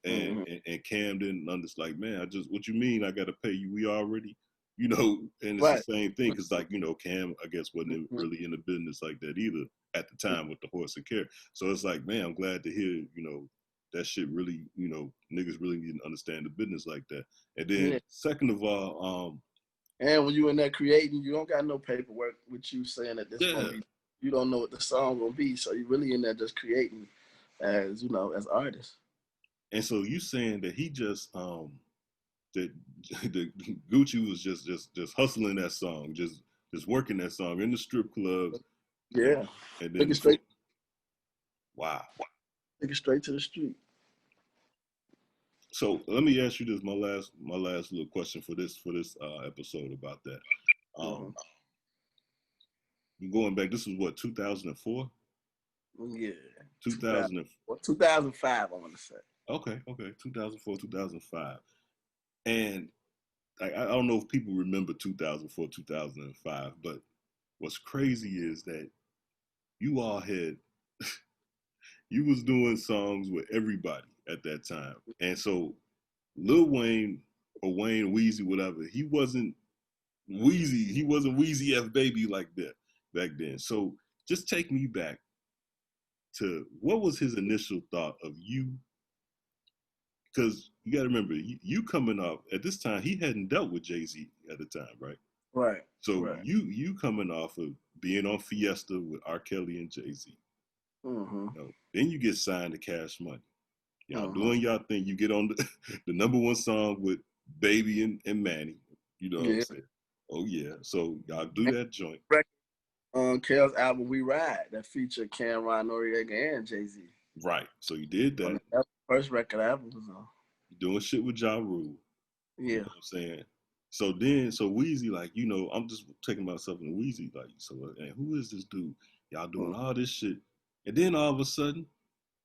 and Cam didn't understand. Like, man, what you mean? I got to pay you? We already, and it's
Right.
the same thing. Cause like, Cam, I guess wasn't really in the business like that either at the time with the horse and care. So it's like, man, I'm glad to hear, that shit really, niggas really didn't understand the business like that. And then second of all,
and when you in there creating, you don't got no paperwork with you saying that this gonna
yeah.
be. You don't know what the song gonna be, so you really in there just creating, as as artists.
And so you saying that he just that the Gucci was just hustling that song, just working that song in the strip clubs,
Yeah,
and
take
then
it straight.
wow.
Take it straight to the street.
So let me ask you this, my last little question for this episode about that. Going back, this was what, 2004?
Yeah,
2000.
2005, I want to say.
Okay, 2004, 2005, and I don't know if people remember 2004, 2005, but what's crazy is that you all had you was doing songs with everybody at that time, and so Lil Wayne or Wayne Weezy, whatever, he wasn't Weezy F Baby like that back then. So just take me back to what was his initial thought of you, because you got to remember, you coming off at this time, he hadn't dealt with Jay-Z at the time, right?
Right.
So
right.
you coming off of being on Fiesta with R. Kelly and Jay-Z. Then you get signed to Cash Money. Y'all doing y'all thing. You get on the number one song with Baby and Manny. You know what I'm saying? Oh yeah. So y'all do that joint.
Kel's album We Ride that featured Cameron, Noriega, and Jay-Z.
Right. So you did that.
That first record I ever was on.
You're doing shit with Ja Rule.
Yeah.
You know what I'm saying? So Weezy, like, I'm just taking myself in Weezy, like, so, and who is this dude? Y'all doing all this shit. And then all of a sudden,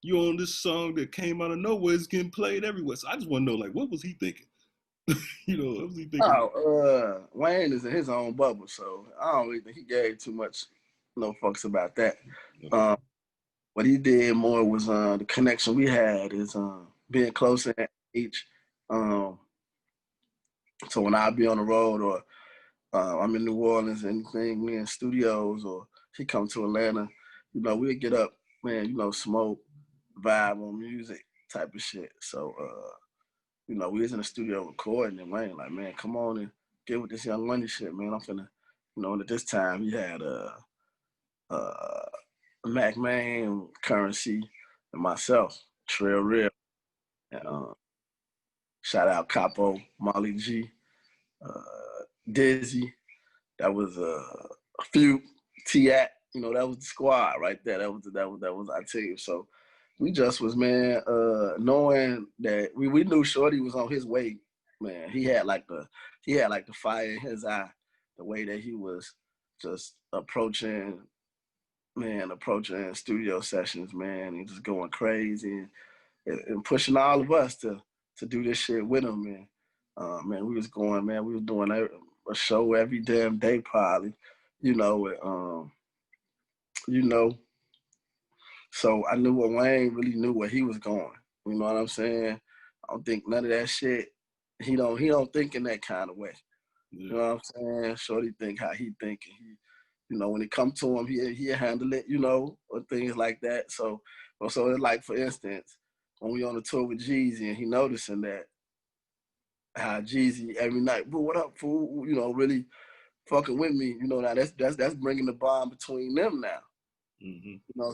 you on this song that came out of nowhere, it's getting played everywhere. So I just want to know, like, what was he thinking? What was he thinking?
Wayne is in his own bubble, so I don't really think he gave too much no fucks about that. What he did more was the connection we had is being closer at age. So when I be on the road or I'm in New Orleans, anything, we in studios, or he come to Atlanta, we'd get up, man, smoke, vibe on music type of shit. So, we was in the studio recording, and Wayne like, man, come on and get with this Young Money shit, man. I'm finna, and at this time he had Mac Man, Currency, and myself, Trail Real. And, shout out Capo, Molly G, Dizzy. That was a few T-At, that was the squad right there. That was our team. So we just was, man, knowing that we knew Shorty was on his way, man. He had like the fire in his eye, the way that he was just approaching studio sessions, man, and just going crazy and pushing all of us to do this shit with him, man. Man, we was doing a show every damn day, probably, you know. So I knew what Wayne really knew where he was going. You know what I'm saying? I don't think none of that shit. He don't think in that kind of way. Yeah. You know what I'm saying? Shorty think how he thinking. When it come to him, he handle it, or things like that. So it's like, for instance, when we on the tour with Jeezy and he noticing that how Jeezy every night, bro, what up, fool? Really fucking with me. Now that's bringing the bond between them now.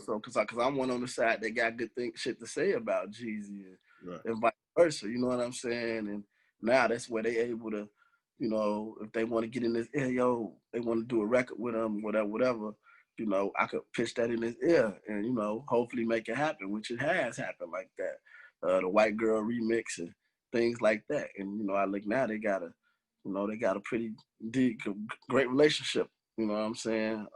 So because I'm one on the side that got good shit to say about Jeezy and vice versa. You know what I'm saying? And now that's where they able to, if they want to get in his ear, they want to do a record with him, whatever. I could pitch that in his ear and hopefully make it happen, which it has happened like that. The White Girl remix and things like that. And I look now, they got a pretty deep, great relationship. You know what I'm saying?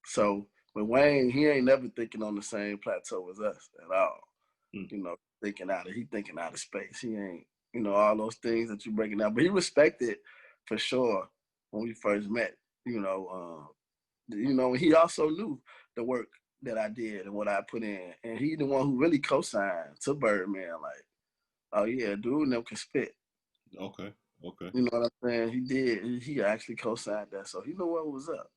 So with Wayne, he ain't never thinking on the same plateau as us at all. He thinking out of space. He ain't, all those things that you breaking down. But he respected for sure when we first met. And he also knew the work that I did and what I put in. And he the one who really co-signed to Birdman. Like, oh yeah, dude never can spit.
Okay. Okay.
You know what I'm saying? He did. He actually co-signed that, so he knew what was up.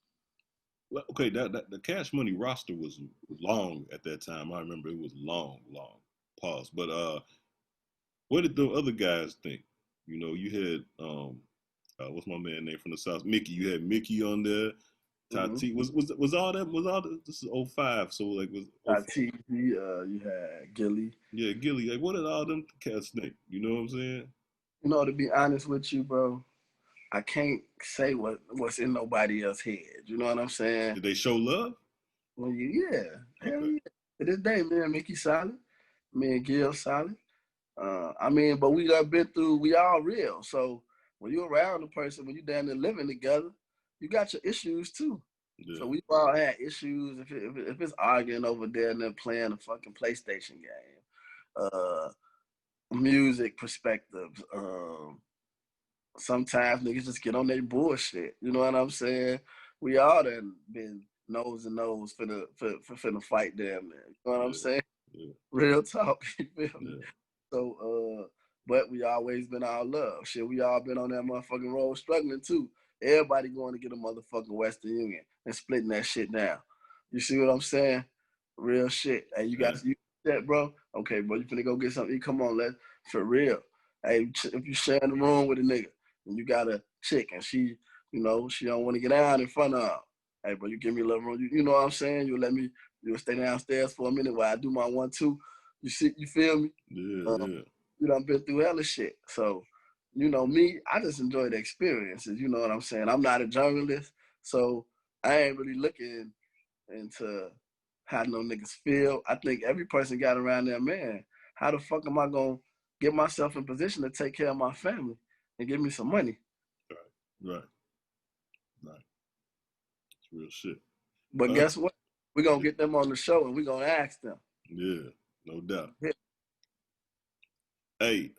Well, okay, that the Cash Money roster was long at that time. I remember it was long, long. Pause. But what did the other guys think? You know, you had what's my man name from the South? Mickey. You had Mickey on there.
Mm-hmm.
Tati was all that was all the, this is '05, so like was '05.
TV, you had Gilly.
Yeah, Gilly. Like, what did all them cats think? You know what I'm saying?
You know, to be honest with you, bro, I can't say what's in nobody else's head. You know what I'm saying?
Did they show love?
Well, yeah, hell
Okay.
yeah. To this day, man, Mickey solid, me and Gil solid. I mean, but we done been through. We all real. So when you around a person, when you down there living together, you got your issues too. So
Yeah.
we all had issues. If it's arguing over there and then playing a fucking PlayStation game, uh, music perspectives. Sometimes niggas just get on their bullshit. You know what I'm saying? We all done been nose and nose finna fight them, man. You know what I'm
Yeah.
saying?
Yeah.
Real talk. You feel me?
Yeah.
So, but we always been all love. Shit, we all been on that motherfucking road struggling too. Everybody going to get a motherfucking Western Union and splitting that shit down. You see what I'm saying? Real shit. Hey, you
Yeah.
got you that, bro? Okay, bro, you finna go get something. Come on, let's for real. Hey, if you sharing the room with a nigga and you got a chick and she, you know, she don't want to get out in front of her. Hey, bro, you give me a little room. You know what I'm saying? You'll stay downstairs for a minute while I do my 1-2. You feel me?
Yeah.
Um,
Yeah.
you done been through hella shit. So, you know, me, I just enjoy the experiences. You know what I'm saying? I'm not a journalist, so I ain't really looking into how no niggas feel. I think every person got around there, man. How the fuck am I gonna get myself in position to take care of my family and give me some money?
Right. Right. Right. It's real shit.
But
Uh,
guess what? We're gonna
yeah.
get them on the show and we're gonna ask them.
Yeah. No doubt.
Yeah.
Hey,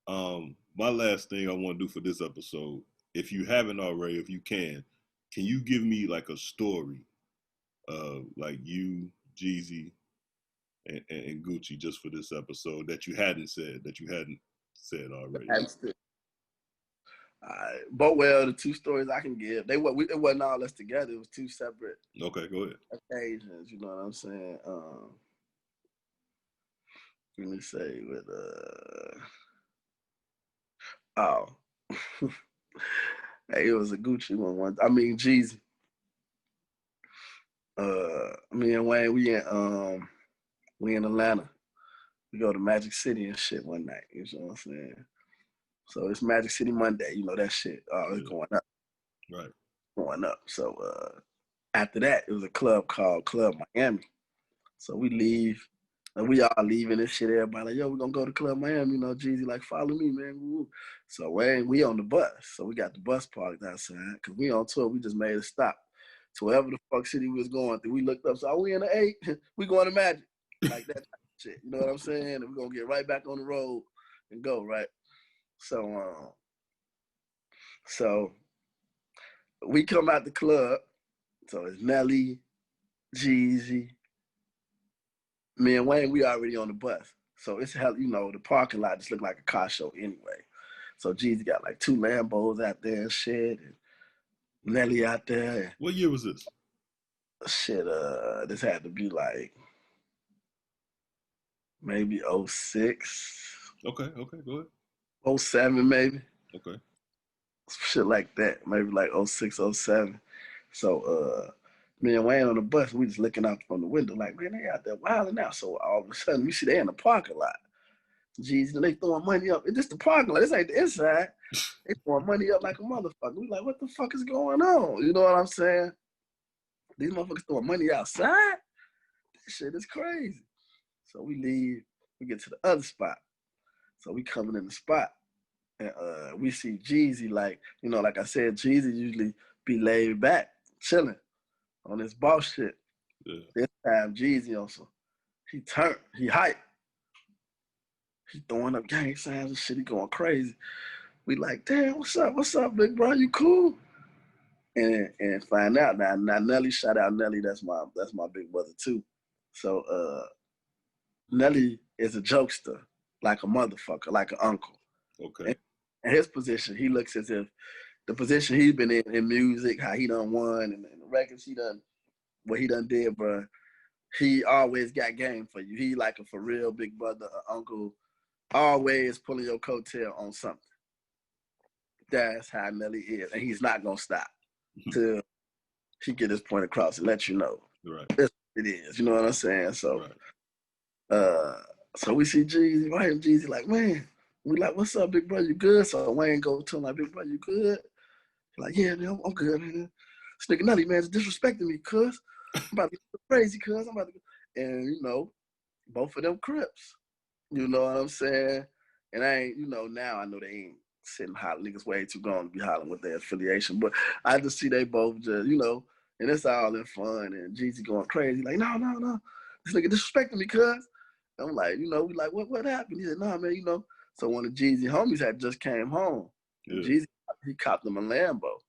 my last thing I want to do for this episode, if you haven't already, if you can you give me like a story of like you, Jeezy, and Gucci just for this episode that you hadn't said already?
But well, the two stories I can give, it wasn't all us together. It was two separate
Okay, go ahead.
occasions. You know what I'm saying? Let me say with oh, hey, it was a Gucci one. I mean Jeezy. Me and Wayne, we in Atlanta. We go to Magic City and shit one night. You know what I'm saying? So it's Magic City Monday. You know that shit. Oh, it's
Yeah.
going up,
Right.
going up. So after that, it was a club called Club Miami. So we leave. And we all leaving this shit. Everybody like, yo, we're gonna go to Club Miami. You know, Jeezy like, follow me, man. Woo. So we on the bus. So we got the bus parked outside. Cause we on tour. We just made a stop to wherever the fuck city we was going through. We looked up, so we in the 8, we going to Magic. Like that type of shit. You know what I'm saying? And we're gonna get right back on the road and go, right? So we come out the club. So it's Nelly, Jeezy, me and Wayne, we already on the bus. So it's hell, you know, the parking lot just looked like a car show anyway. So Jeezy got like 2 Lambos out there and shit, and Nelly out there.
What year was this?
And shit, this had to be like maybe '06,
Okay, okay, go ahead.
'07 maybe.
Okay.
Shit like that. Maybe like '06, '07. So me and Wayne on the bus, we just looking out from the window like, man, they out there wilding out. So all of a sudden we see they in the parking lot. Jeez, they throwing money up. It's just the parking lot. This ain't the inside. They throwing money up like a motherfucker. We like, what the fuck is going on? You know what I'm saying? These motherfuckers throwing money outside? This shit is crazy. So we leave. We get to the other spot. So we coming in the spot. And we see Jeezy, like, you know, like I said, Jeezy usually be laid back, chilling on his boss shit.
Yeah.
This time, Jeezy on some, he turned, he hyped. He throwing up gang signs and shit. He going crazy. We like, damn, what's up, big bro? You cool? And find out now Nelly, shout out Nelly, that's my big brother too. So Nelly is a jokester, like a motherfucker, like an uncle.
Okay.
And his position, he looks as if the position he's been in music, how he done won, and the records he done, what he done did, bro. He always got game for you. He like a for real big brother, uncle, always pulling your coattail on something. That's how Nelly is, and he's not gonna stop till he get his point across and let you know.
Right.
That's what it is. You know what I'm saying? So,
right.
So we see Jeezy, right? And Jeezy like, man, we like, what's up, big brother? You good? So Wayne go to him like, big brother, you good? He's like, yeah, man, I'm good, man. This nigga Nelly, man, is disrespecting me, cuz. I'm about to go crazy, cuz. I'm about to go. And, you know, both of them Crips. You know what I'm saying? And I ain't, you know, now I know they ain't sitting hollering. Niggas way too gone to be hollering with their affiliation. But I just see they both just, you know, and it's all in fun. And Jeezy going crazy, like, no. This nigga disrespecting me, cuz. I'm like, you know, we like, what happened? He said, nah, man, you know. So one of Jeezy homies had just came home. And Jeezy, he copped him a Lambo.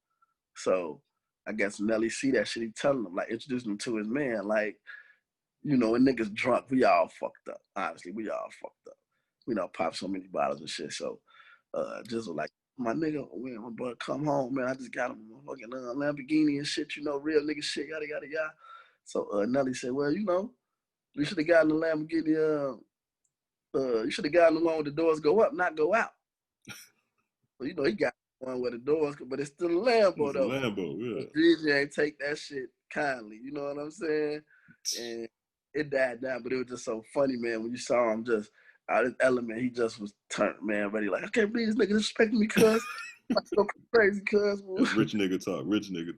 So I guess Nelly see that shit, he telling him, like, introducing him to his man, like, you know, when niggas drunk, we all fucked up. Honestly, we all fucked up. We done popped so many bottles and shit. So just like, my nigga, when my brother come home, man, I just got him a fucking Lamborghini and shit, you know, real nigga shit, yada, yada, yada. So Nelly said, well, you know, you should have gotten the Lamborghini, you should have gotten the one where the doors go up, not go out. So, you know, he got one where the doors go, but it's still a Lambo,
it's
though.
A Lambo, yeah.
Jeezy ain't take that shit kindly, you know what I'm saying? And it died down, but it was just so funny, man, when you saw him just out of his element, he just was turned, man, ready, like, I can't believe this nigga disrespecting me, cuz. I'm so crazy, cuz.
That's rich nigga talk.
Rich nigga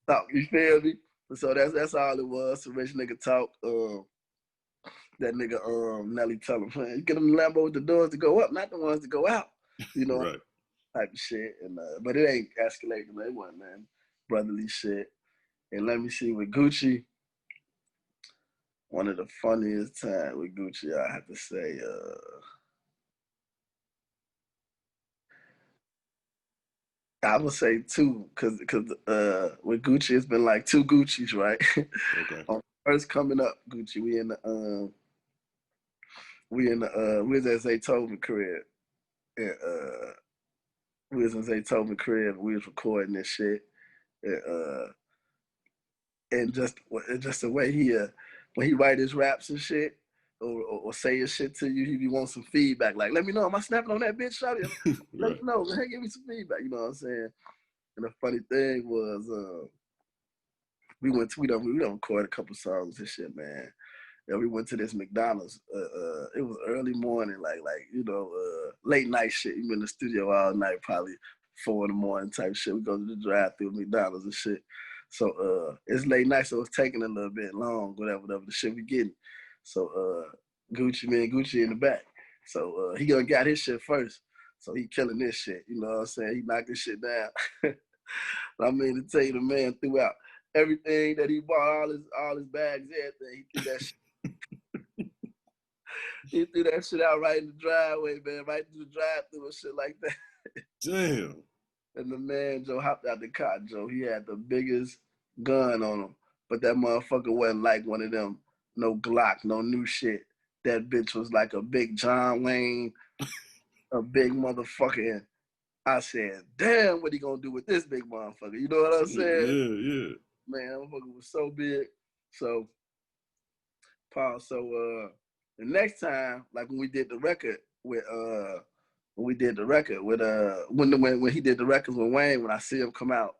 talk, you feel me? So that's all it was. So rich nigga talk. That nigga Nelly tell him, man, you get him the Lambo with the doors to go up, not the ones to go out. You know,
right.
Type of shit. And but it ain't escalating, man. It wasn't, man. Brotherly shit. And let me see, with Gucci, one of the funniest times with Gucci, I have to say, I would say two, cause with Gucci, it's been like two Gucci's, right?
Okay.
First coming up, Gucci, we was at Zaytoven crib, and we was in Zaytoven crib, and we was recording this shit, and, and just the way he when he write his raps and shit, or say his shit to you, he be want some feedback. Like, let me know, am I snapping on that bitch, shawty? Let me know, man. Give me some feedback. You know what I'm saying? And the funny thing was, we done recorded a couple songs and shit, man. And we went to this McDonald's. It was early morning, like you know, late night shit. You in the studio all night, probably 4 in the morning type shit. We go to the drive-through McDonald's and shit. So it's late night, so it's taking a little bit long, whatever the shit we getting. So Gucci in the back. So he gonna got his shit first. So he killing this shit. You know what I'm saying? He knocked this shit down. I mean to tell you, the man threw out everything that he bought, all his bags, everything. He threw that shit. He threw that shit out right in the driveway, man, right through the drive-through and shit like that.
Damn.
And the man, Joe, hopped out the car, Joe. He had the biggest gun on him. But that motherfucker wasn't like one of them, no Glock, no new shit. That bitch was like a big John Wayne, a big motherfucker. And I said, damn, what he gonna do with this big motherfucker? You know what I'm saying?
Yeah.
Man, that motherfucker was so big. So, Paul, so the next time, like when we did the record with when he did the records with Wayne, when I see him come out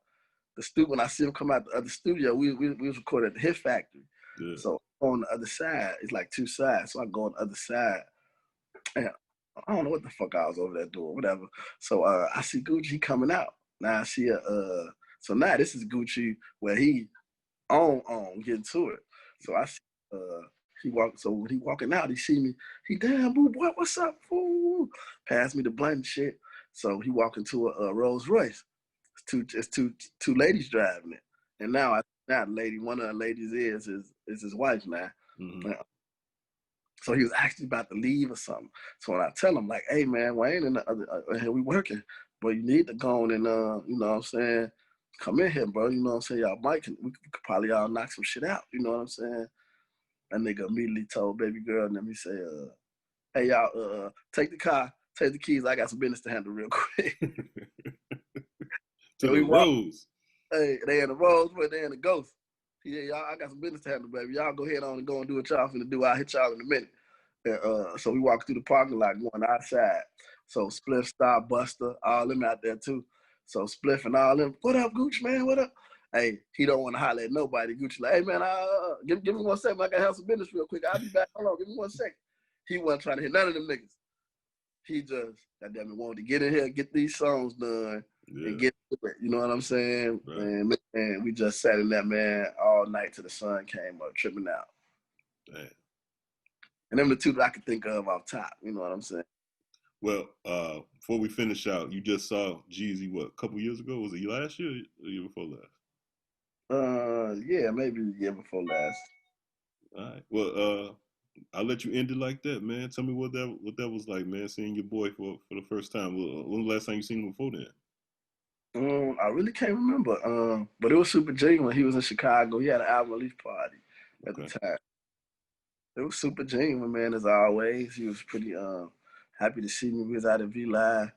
when I see him come out the other studio, we was recorded at the Hit Factory.
Yeah.
So on the other side, it's like two sides. So I go on the other side, and I don't know what the fuck I was over there doing, whatever. So I see Gucci coming out. Now I see so now this is Gucci where he on getting to it. So I see so when he walking out, he see me. He, damn, boo boy, what's up, fool? Pass me the blunt and shit. So he walk into a Rolls Royce. It's two ladies driving it. And now one of the ladies is his wife now.
Mm-hmm.
So he was actually about to leave or something. So when I tell him, like, hey man, Wayne and the other here we working, but you need to go on and you know what I'm saying, come in here, bro. You know what I'm saying? We could probably all knock some shit out. You know what I'm saying? That nigga immediately told baby girl and them, he said, hey y'all, take the car, take the keys. I got some business to handle real quick.
To
And
the
we walked.
Rose.
Hey, they in the Rose, but they in the Ghost. Yeah, y'all, I got some business to handle, baby. Y'all go ahead on and go and do what y'all finna do. I'll hit y'all in a minute. And, so we walked through the parking lot going outside. So Spliff, Star, Buster, all them out there too. So Spliff and all them, what up, Gucci, man? What up? Hey, he don't want to holler at nobody. Gucci like, hey, man, give me 1 second. I got to have some business real quick. I'll be back. Hold on, give me 1 second. He wasn't trying to hit none of them niggas. He just, goddamn it, wanted to get in here, get these songs done, and get to it. You know what I'm saying? Right. And we just sat in that, man, all night till the sun came up, tripping out.
Damn.
And them the two that I could think of off top. You know what I'm saying?
Well, before we finish out, you just saw Jeezy, what, a couple years ago? Was it last year or the year before last?
Yeah, maybe the year before last.
All right. Well, I'll let you end it like that, man. Tell me what that was like, man, seeing your boy for the first time. When was the last time you seen him before then?
I really can't remember. But it was super genuine. He was in Chicago. He had an album release party at the time. It was super genuine, man, as always. He was pretty happy to see me. We was out at V Live.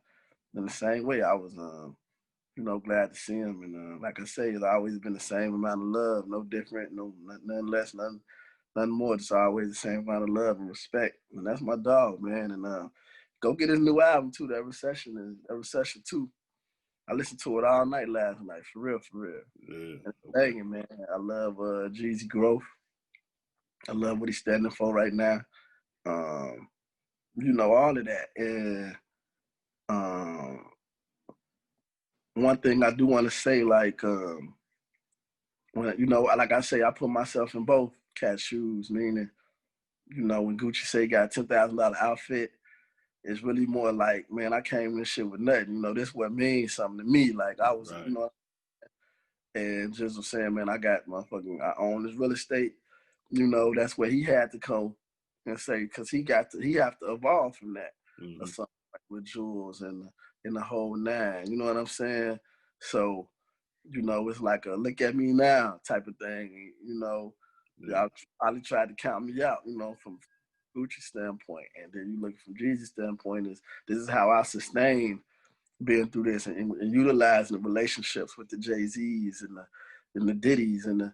In the same way, I was glad to see him. And like I say, it's always been the same amount of love, no different, nothing less, nothing more. It's always the same amount of love and respect. And that's my dog, man. And go get his new album too. That Recession 2. I listened to it all night last night, for real.
Yeah.
Okay. Dang, man. I love Jeezy growth. I love what he's standing for right now. All of that. And one thing I do want to say, like, when like I say, I put myself in both cat's shoes, meaning, when Gucci say he got a $10,000 outfit, it's really more like, man, I came in this shit with nothing. This what means something to me. Like I was,
right.
And just was saying, man, I I own this real estate. That's where he had to come and say, because he have to evolve from that.
Mm-hmm.
Or something like with Jules and the whole nine. You know what I'm saying? So, it's like a look at me now type of thing. Y'all probably tried to count me out, from Gucci standpoint. And then you look from Jeezy's standpoint, this is how I sustain being through this and utilizing the relationships with the Jay-Z's and the Diddy's and the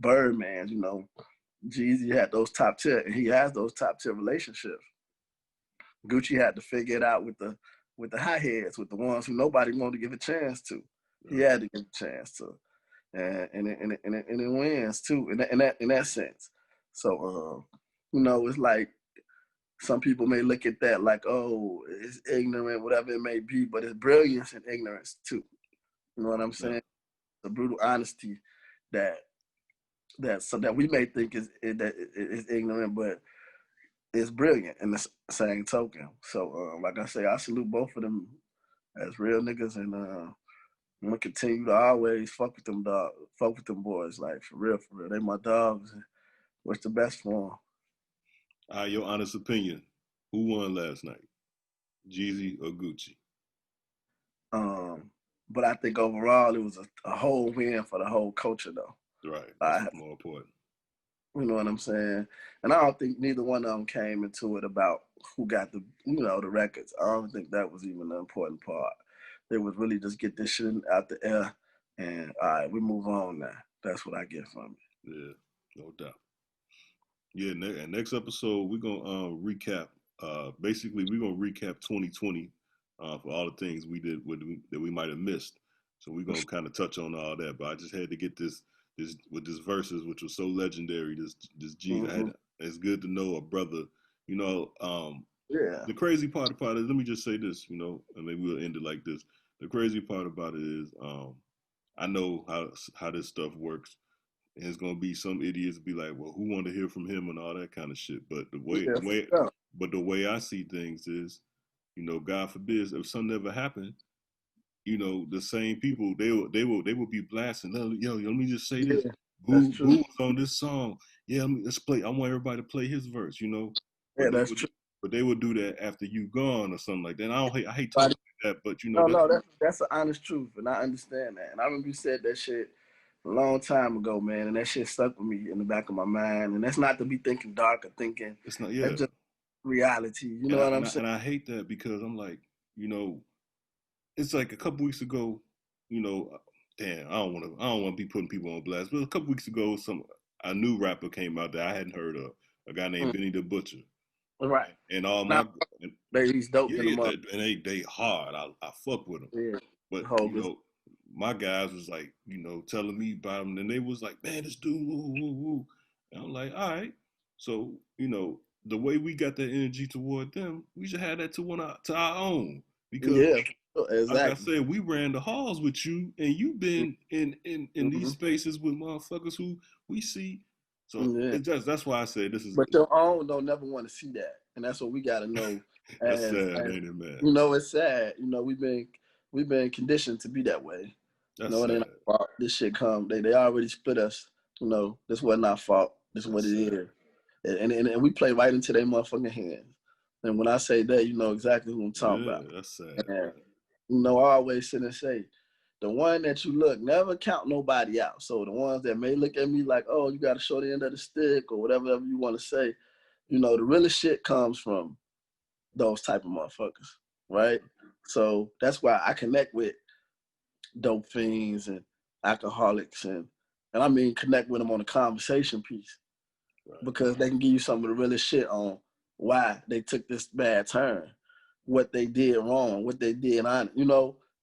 Birdmans. Jeezy had those top tier, and he has those top tier relationships. Gucci had to figure it out with the high heads, with the ones who nobody wanted to give a chance to. He had to give a chance to, and it wins too in that sense. So it's like some people may look at that like, oh, it's ignorant, whatever it may be, but it's brilliance and ignorance too. You know what I'm saying? The brutal honesty that we may think is ignorant, but it's brilliant in the same token. So, like I say, I salute both of them as real niggas, and I'm gonna continue to always fuck with them boys, like for real. They my dogs. What's the best for them?
Your honest opinion, who won last night, Jeezy or Gucci?
But I think overall it was a whole win for the whole culture, though.
Right, that's more important.
You know what I'm saying? And I don't think neither one of them came into it about who got the records. I don't think that was even the important part. They was really just get this shit out the air, and all right, we move on now. That's what I get from it.
Yeah, no doubt. Yeah, next episode we're gonna recap. Basically, we're gonna recap 2020 for all the things we did that we might have missed. So we're gonna kind of touch on all that. But I just had to get this with this Verzuz, which was so legendary. This G, mm-hmm. It's good to know a brother.
Yeah.
The crazy part about it. Let me just say this, and maybe we'll end it like this. The crazy part about it is, I know how this stuff works. And it's gonna be some idiots be like, well, who want to hear from him and all that kind of shit. But the way I see things is, God forbid if something ever happened, the same people they will be blasting. Yo, let me just say this. Who was on this song? Yeah, let's play. I want everybody to play his verse.
Yeah, that's true.
But they would do that after you gone or something like that. And I hate talking like that, but
that's the honest truth, and I understand that. And I remember you said that shit a long time ago, man, and that shit stuck with me in the back of my mind. And that's not to be thinking dark or thinking.
It's not.
That's
Yeah.
just reality. You know
And I
what
and
I'm
I
saying?
and I hate that because I'm like, it's like a couple weeks ago, you know, damn, I don't want to be putting people on blast. But a couple weeks ago, a new rapper came out that I hadn't heard of, a guy named
Mm,
Benny the Butcher,
right.
and all
Now,
my and,
he's dope
yeah,
in the
yeah,
month.
and they hard. I fuck with them,
Yeah.
but
Hogan.
my guys was like, telling me about him, and they was like, man, this dude, woo, woo, woo. And I'm like, all right, so the way we got that energy toward them, we should have that to our own because
Yeah.
like I
Exactly.
said, we ran the halls with you, and you've been in these
Mm-hmm.
spaces with motherfuckers who we see. So
Yeah.
that's why I said this is
But your own don't never want to see that, and that's what we got to know.
that's
As
sad, ain't it, man?
it's sad. We've been conditioned to be that way.
That's
It ain't
sad.
our fault. This shit come. They already split us. This wasn't our fault. This is what
That's
it
sad.
is. And we play right into their motherfucking hands. And when I say that, you know exactly who I'm talking
Yeah,
about.
that's sad,
And
man.
I always sit and say, the one that you look, never count nobody out. So the ones that may look at me like, oh, you got to show the end of the stick or whatever you want to say, the realest shit comes from those type of motherfuckers, right? So that's why I connect with dope fiends and alcoholics and I mean connect with them on a conversation piece
Right.
because they can give you some of the realest shit on why they took this bad turn, what they did wrong, what they did on,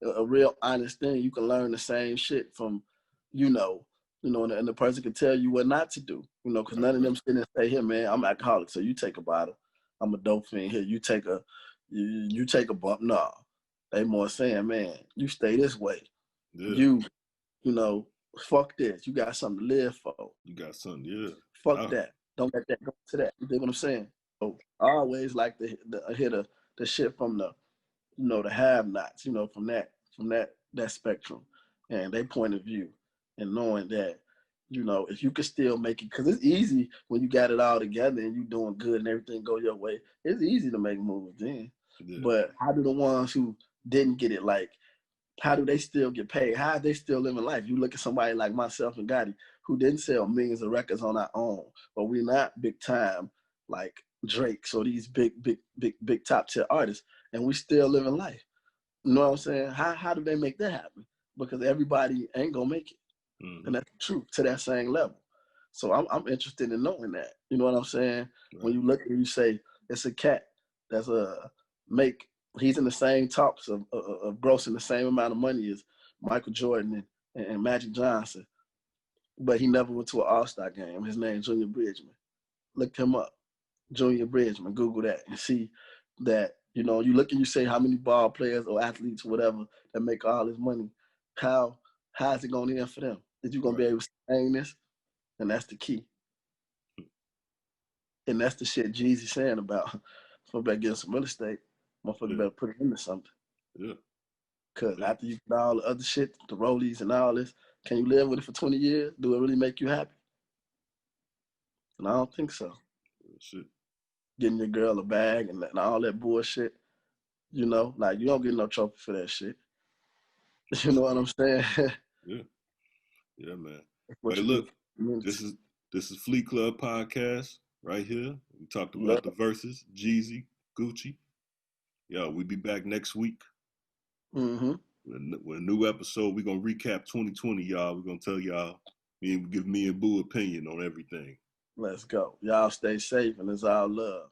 a real honest thing. You can learn the same shit from, and the person can tell you what not to do, because
Right,
none of them
right.
sit and say, here, man, I'm alcoholic, so you take a bottle. I'm a dope fiend. Here, you take a bump. No, they more saying, man, you stay this way.
Yeah,
You, you know, fuck this. You got something to live for.
you got something. Yeah.
Fuck
Oh,
that. Don't let that go to that. You dig what I'm saying? So I always like to hear the shit from the have-nots, from that spectrum and their point of view, and knowing that, if you could still make it, because it's easy when you got it all together and you doing good and everything go your way. It's easy to make moves then.
yeah.
But how do the ones who didn't get it, like, how do they still get paid? How are they still living life? You look at somebody like myself and Gotti, who didn't sell millions of records on our own, but we're not big time like Drake. So these big top tier artists, and we still living life. You know what I'm saying? How do they make that happen? Because everybody ain't gonna make it,
Mm-hmm.
and that's true to that same level. So I'm interested in knowing that. You know what I'm saying? When
Right.
you look and you say it's a cat that's a make, he's in the same talks of grossing the same amount of money as Michael Jordan and Magic Johnson, but he never went to an All-Star game. His name's Junior Bridgman. Look him up, Junior Bridgman. Google that and see that. You look and you say how many ball players or athletes or whatever that make all this money. How's it going to end for them? Is you going to be
Right.
able to sustain this? And that's the key. And that's the shit Jeezy saying about for better getting some real estate. Motherfucker
Yeah.
better put it into something.
Yeah.
Cause
Yeah.
after you get all the other shit, the rollies and all this, can you live with it for 20 years? Do it really make you happy? And I don't think so.
Shit.
Getting your girl a bag and all that bullshit, like you don't get no trophy for that shit. You know what I'm saying?
Yeah. Yeah, man.
What
Hey,
you do
look,
for the community.
this is Fleet Club podcast right here. We talked
Love.
about the verses, Jeezy, Gucci. Yo, we be back next week
Mm-hmm.
with a new episode. We're gonna recap 2020, y'all. We're gonna tell y'all, give me and Boo opinion on everything.
Let's go. Y'all stay safe and it's all love.